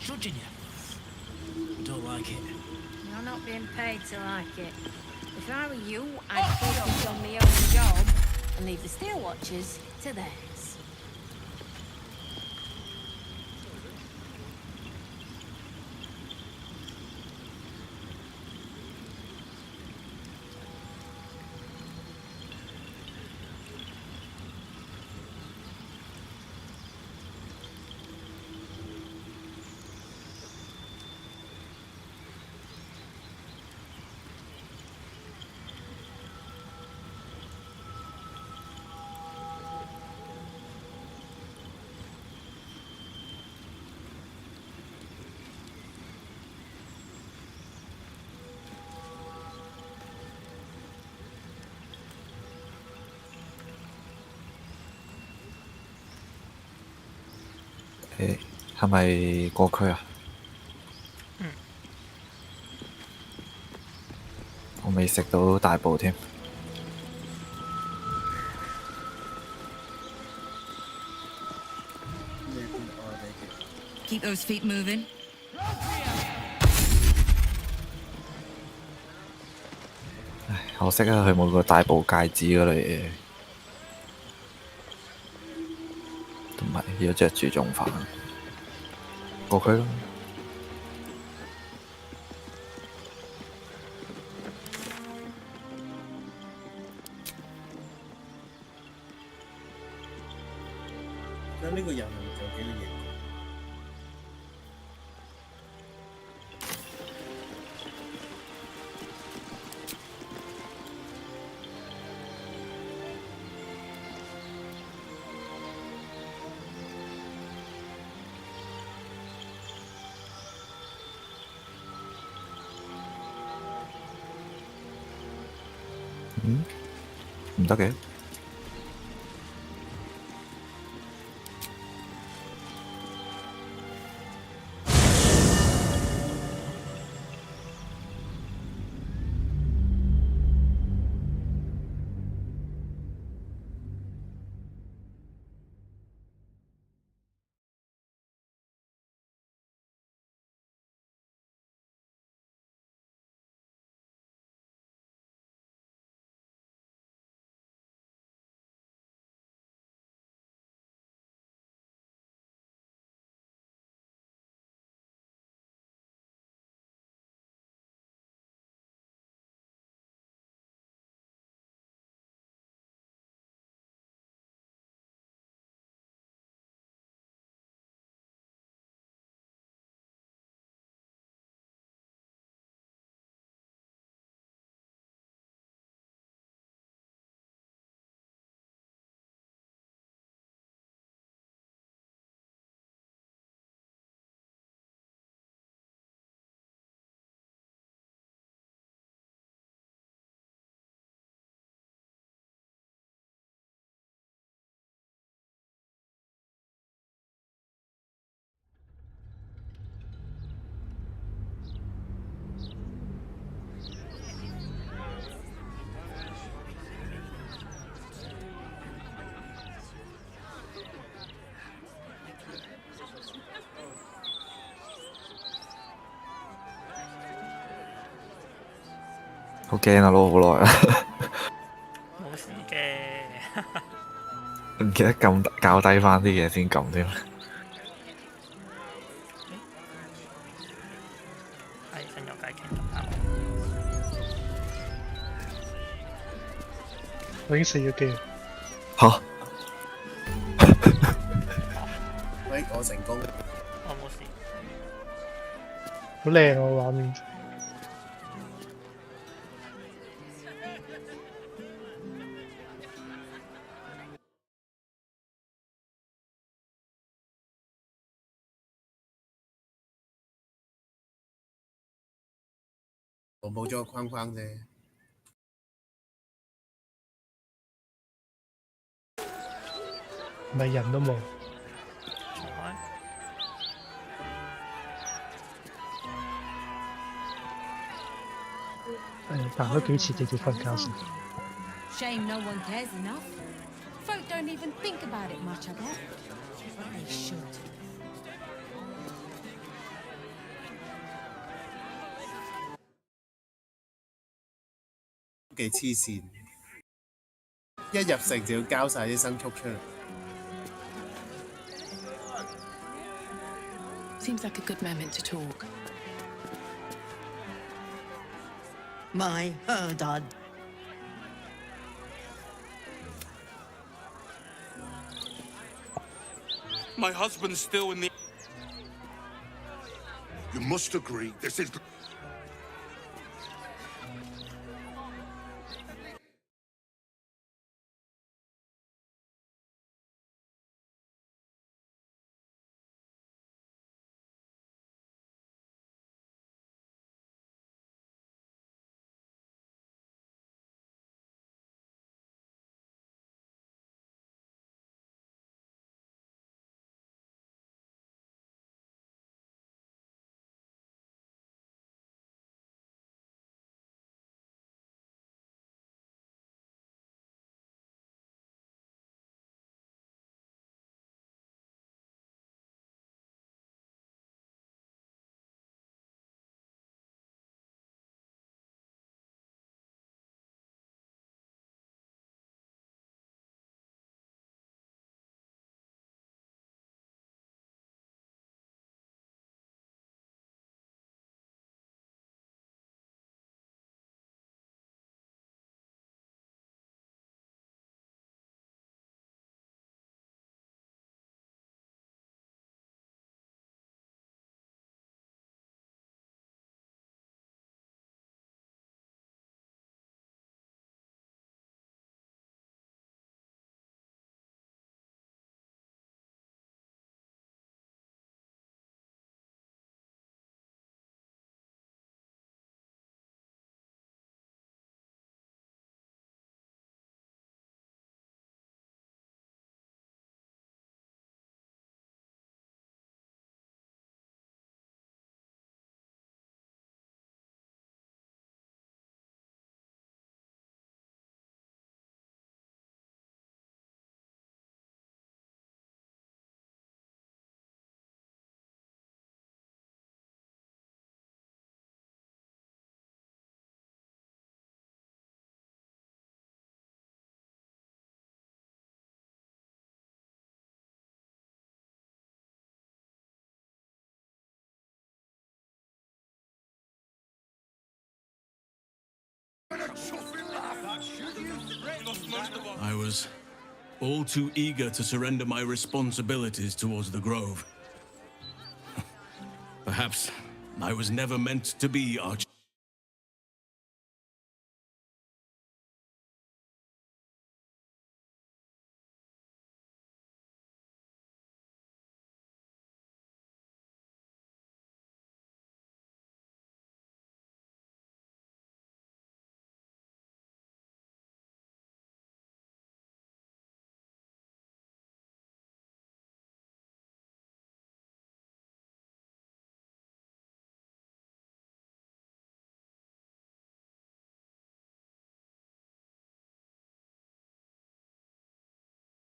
judging you. I don't like it. You're not being paid to like it. If I were you, I'd focus on my own job and leave the steel watchers to theirs.係咪過區啊？我未食到大埔添。Keep those feet moving. 唉，可惜啊，佢冇個大埔戒指嗰類嘢，同埋要着住重犯。過區咯。咁呢個人仲有幾多嘢？唔得嘅。好驚啊！攞好耐啊！冇事嘅。唔記得較低翻啲嘢先撳添。係想有偈傾咁啱。我已經死咗機。嚇！喂，我成功。我冇事。好靚啊畫面。我冇咗個框框啫。咪人都冇。行咗幾次直接瞓覺先。Shame no one cares enough. Folk don't even think about it much, I bet. But they should. 幾黐線，一入城就要交晒啲牲畜出嚟。Seems like a good moment to talk. My herdad. My husband's still in the... You must agree, this is... I was all too eager to surrender my responsibilities towards the Grove. Perhaps I was never meant to be Arch.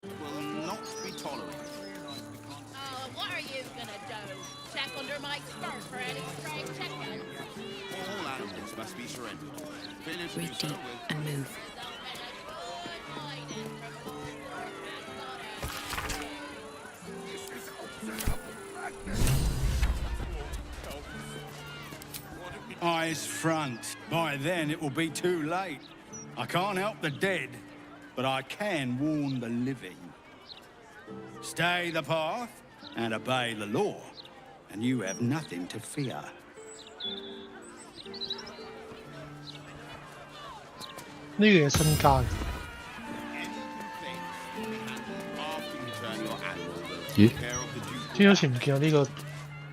Will not be tolerated. What are you gonna do? Check under my skirt for any stray chickens? All animals must be surrendered. Finish Breathe deep and move. Eyes front. By then it will be too late. I can't help the dead, but I can warn the living. Stay the path and obey the law, and you have nothing to fear. Này cái新加嘅。咦？之前唔見有呢個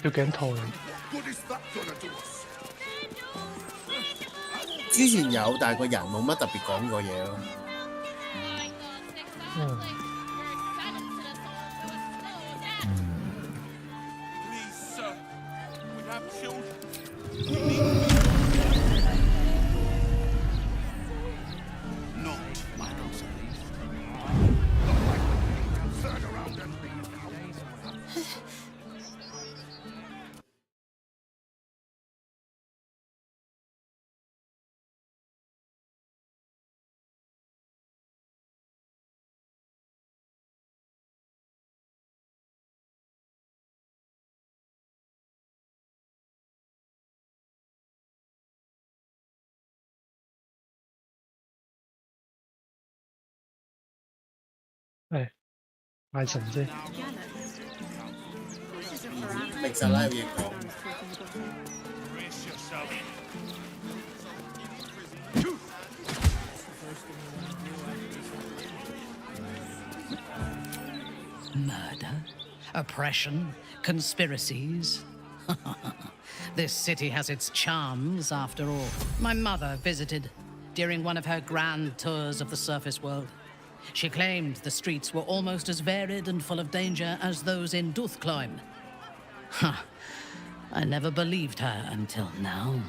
吊頸套嘅。What is that gonna do us? 之前有，但係個人冇乜特別講過嘢咯。係嗌神啫。明實啦，有嘢講。Murder, oppression, conspiracies. This city has its charms, after all. My mother visited during one of her grand tours of the surface world. She claimed the streets were almost as varied and full of danger as those in Duthkloim. Huh. I never believed her until now.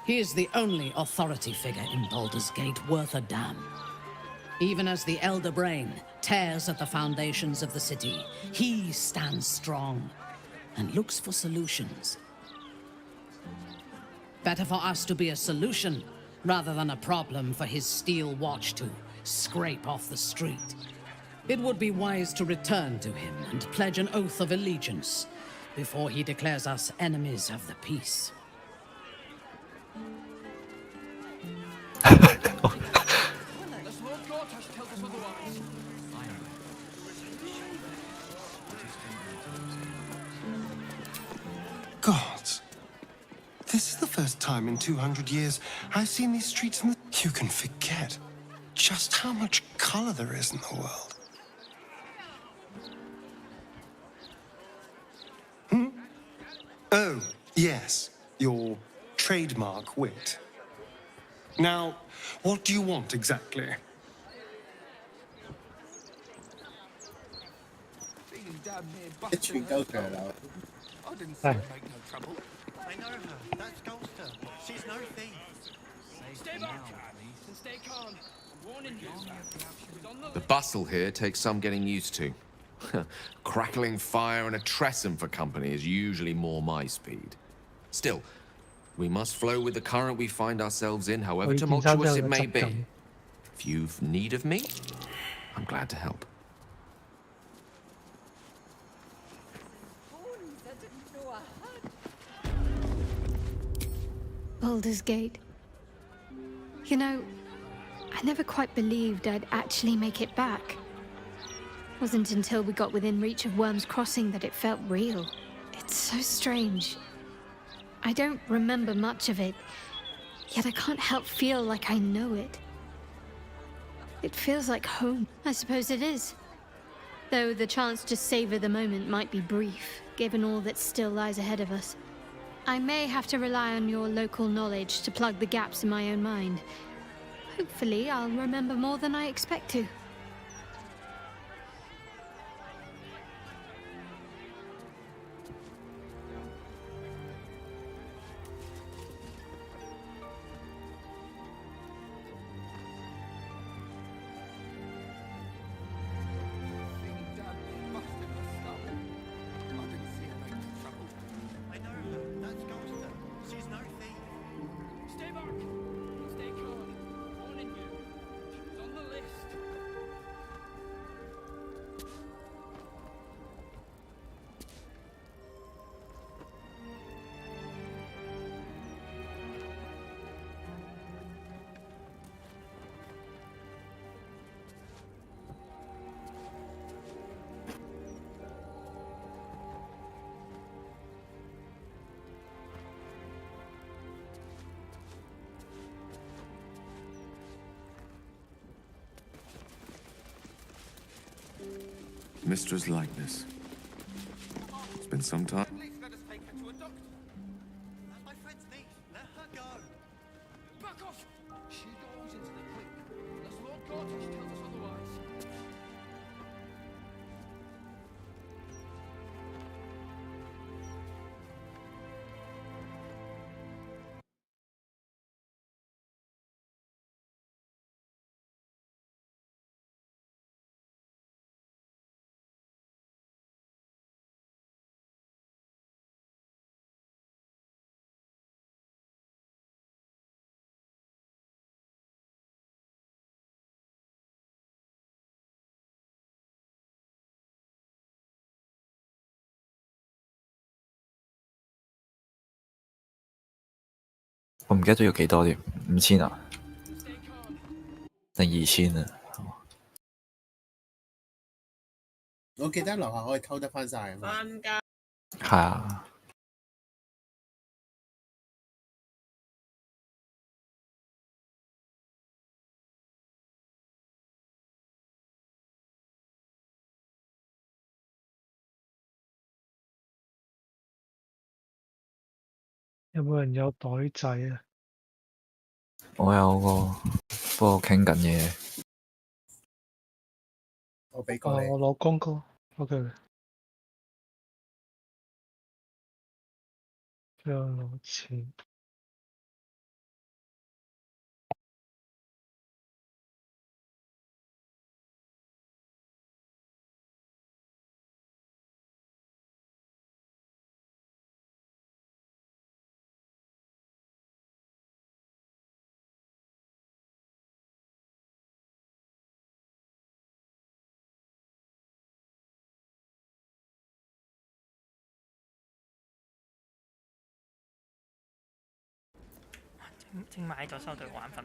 He is the only authority figure in Baldur's Gate worth a damn. Even as the Elder Brain tears at the foundations of the city, he stands strong and looks for solutions. Better for us to be a solution rather than a problem for his steel watch to scrape off the street. It would be wise to return to him and pledge an oath of allegiance before he declares us enemies of the peace. Gods. This is the first time in 200 years I've seen these streets and you can forget just how much color there is in the world. Oh, yes, your trademark wit. Now, what do you want exactly? I didn't say make no trouble. I know her. That's Golster. She's no thief. Stay back and stay calm. I'm warning you. The bustle here takes some getting used to. Crackling fire and a tresson for company is usually more my speed. Still, we must flow with the current we find ourselves in, however tumultuous it may be. If you've need of me, I'm glad to help. Baldur's Gate. You know, I never quite believed I'd actually make it back. Wasn't until we got within reach of Worm's Crossing that it felt real. It's so strange. I don't remember much of it, yet I can't help feel like I know it. It feels like home. I suppose it is. Though the chance to savor the moment might be brief, given all that still lies ahead of us. I may have to rely on your local knowledge to plug the gaps in my own mind. Hopefully, I'll remember more than I expect to. Mistra's likeness. It's been some time. 我唔記得咗要幾多添，5000啊，定2000啊？我記得樓下可以偷得翻晒啊嘛。係啊。有冇人有袋仔啊？我有個，不過傾緊嘢。我俾過你。我攞公哥，OK。最後攞錢。清買咗收隊玩份。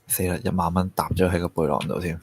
死啦！10000蚊搭咗喺個背囊度添。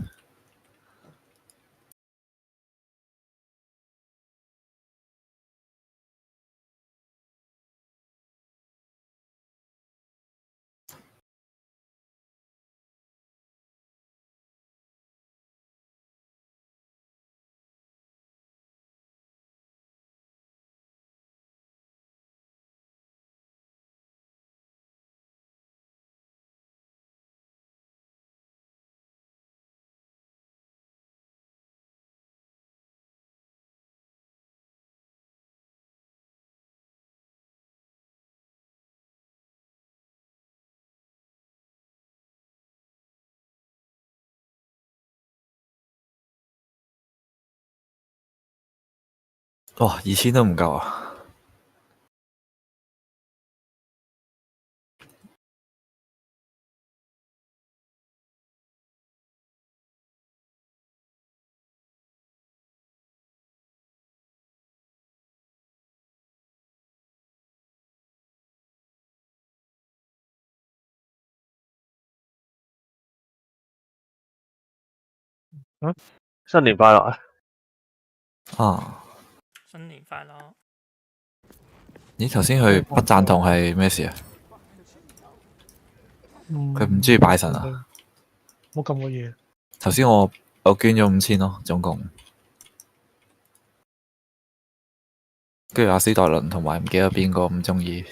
哇！2000都唔夠啊！新年快樂啊！啊！新年快樂！咦？頭先去不贊同係咩事啊？佢唔中意拜神啊？冇撳過嘢。頭先我捐咗5000咯，總共。跟住阿斯代倫同埋唔記得邊個唔中意。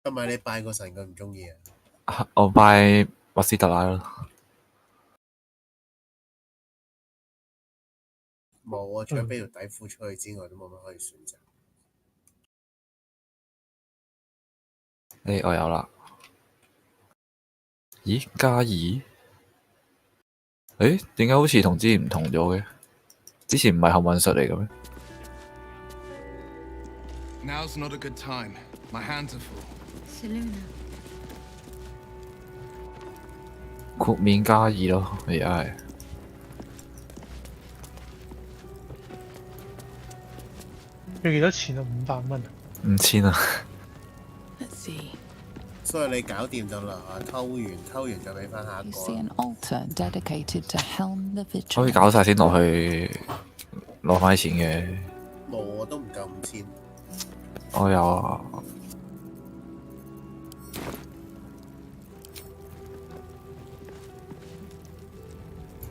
係咪你拜個神佢唔中意啊？我拜瓦斯特拉咯。冇啊！除咗俾條底褲出去之外，都冇乜可以選擇。我有啦。咦？加2？點解好似同之前唔同咗嘅？之前唔係幸運術嚟嘅咩？ Now's not a good time. My hands are full. Seluna. 豁免加2咯，而家係。要幾多錢啊？500蚊啊？5000啊！所以你搞掂就啦，偷完就俾翻下一 You 個 see an altar dedicated to Helm the 可以 Vigilant. 搞晒先落去攞翻錢嘅。冇啊，都唔夠5000。我有啊。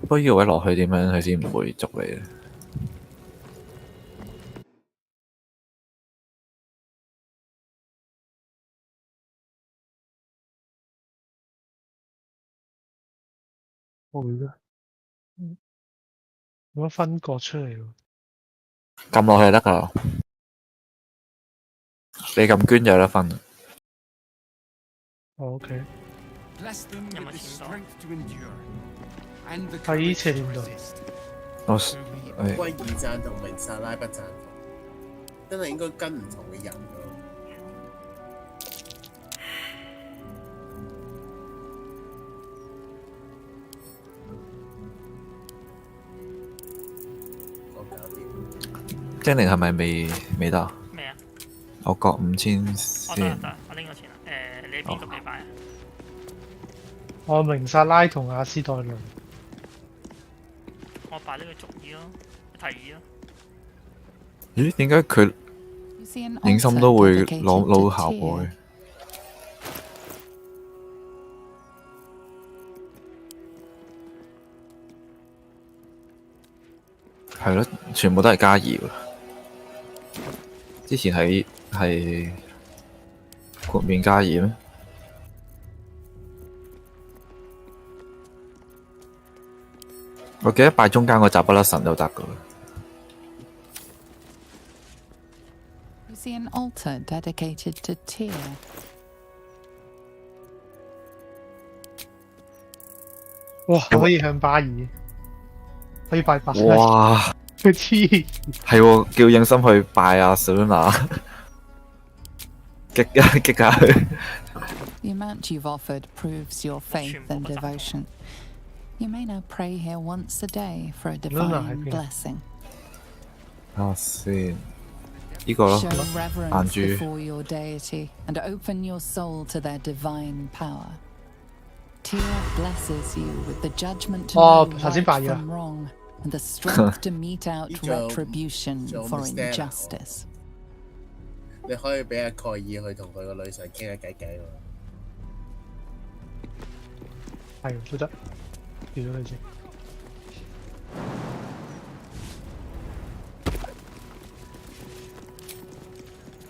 不過呢個位落去點樣佢先唔會捉你咧？會嘅。冇乜分割出嚟喎。撳落去就得㗎啦。你撳捐就有得分。OK。喺斜面度。威爾贊同明薩拉不贊同，真係應該跟唔同嘅人咯。精靈係咪未得？咩啊？我各5000我先。得，我拎個錢啦。你邊個俾擺啊？我明薩拉同阿斯代倫。我擺呢個族語咯，提議咯。咦？點解佢影心都會攞效果嘅？係咯，全部都係加2喎。之前係豁免加2咩？我記得拜中間個扎不甩神都得噶。You see an altar dedicated to Tyr. 哇！可以向巴爾，可以拜巴爾。哇！佢黐。係喎，叫影心去拜阿 Selena， 激下佢。The amount you've offered proves your faith and devotion. You may now pray here once a day for a divine blessing. 啊先，呢個咯， Show reverence 眼珠。 before your deity and open your soul to their divine power. Tyr blesses you with the judgment to know right from wrong and the strength to mete out retribution for injustice. 你可以俾阿蓋爾去同佢個女神傾下偈偈喎。係都得，叫咗佢先。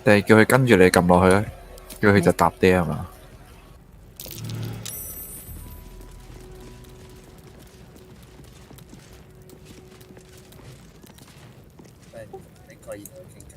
定係叫佢跟住你撳落去咧？叫佢就搭啲係嘛？你蓋爾同佢傾偈。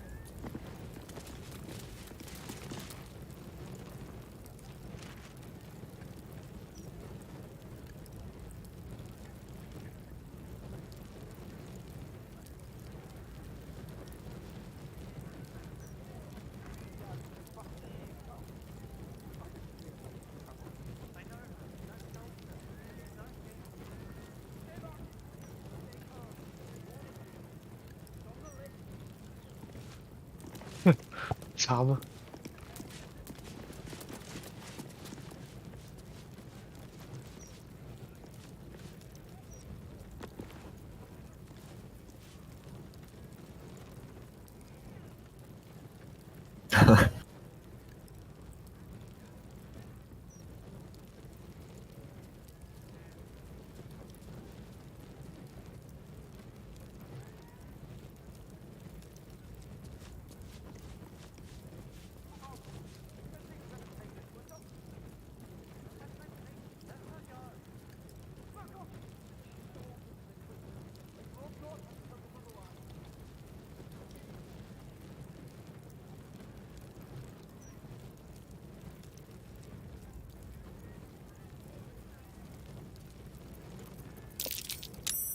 慘啊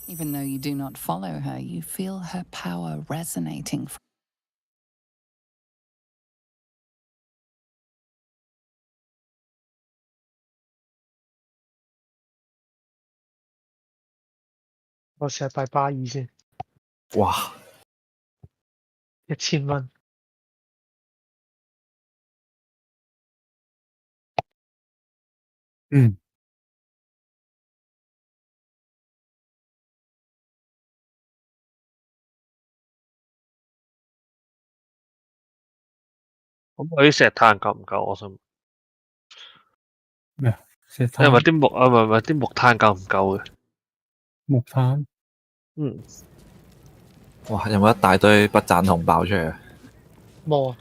！Even though you do not follow her, you feel her power resonating. 我試下拜巴爾先。哇！1000蚊。嗯。咁我啲石炭夠唔夠？我想咩啊？石炭？因為啲木啊，唔係啲木炭夠唔夠嘅？木炭？嗯。哇！有冇一大堆不贊同爆出嚟啊？冇啊。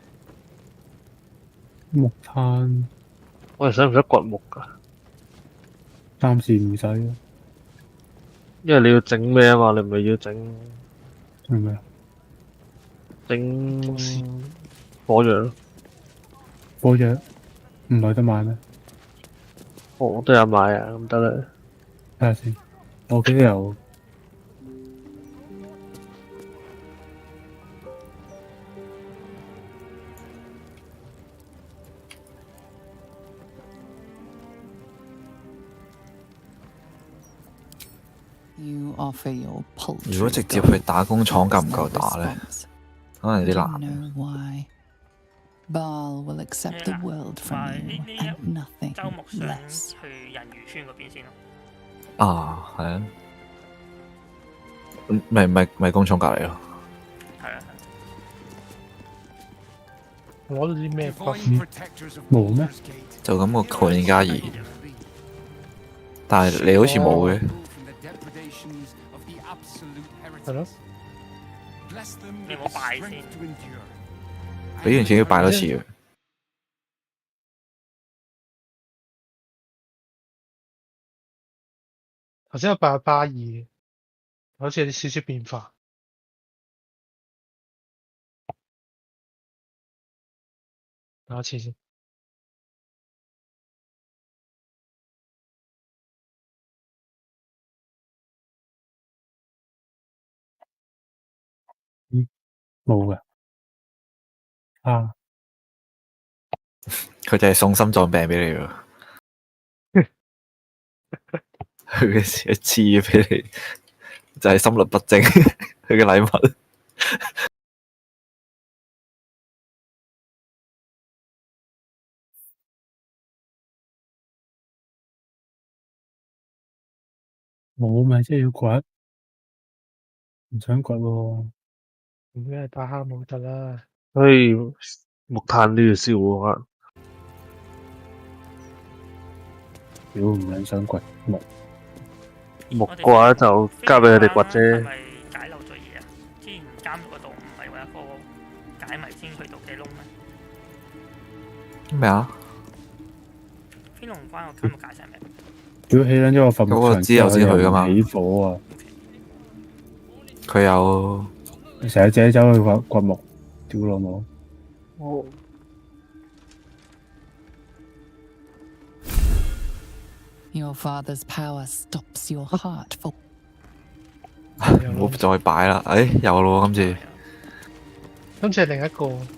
木炭？我哋使唔使掘木㗎？暫時唔使啊。因為你要整咩啊嘛？你咪要整咩啊？整火藥咯。火藥唔係得買咩？我都有買啊，咁得啦。睇下先，我記得有。You offer your 如果直接去打工廠夠唔夠打咧？可能有啲 You 難。 know why. Baal will accept the world from you and nothing 周目想 less. 去人魚村嗰邊先咯。啊，係啊。咪工廠隔離咯。係啊。攞到啲咩骨？冇咩？就咁個概念加2，但係你好似冇嘅。係咯。你冇拜先。俾完錢要拜多次嘅。頭先有拜巴爾，好似有啲少少變化。打一次先。冇嘅。啊！佢就係送心臟病俾你喎。佢嘅黐嘢俾你，就係心律不正。佢嘅禮物。冇咪即係要掘，唔想掘喎。唔該係打蝦冇得啦。木炭都要燒喎。屌唔撚想掘木。木嘅話就交俾佢哋掘啫。係咪解漏咗嘢啊？之前監獄嗰度唔係有一個解謎先去到嘅窿咩？咩啊？天龍關個監獄解晒未？屌起撚咗個墳墓牆之後先去㗎嘛。起火啊！佢有成日自己走去掘木，屌老母！哦。Your father's power stops your heart for. 唔好再擺啦！誒有咯，今次。今次係另一個。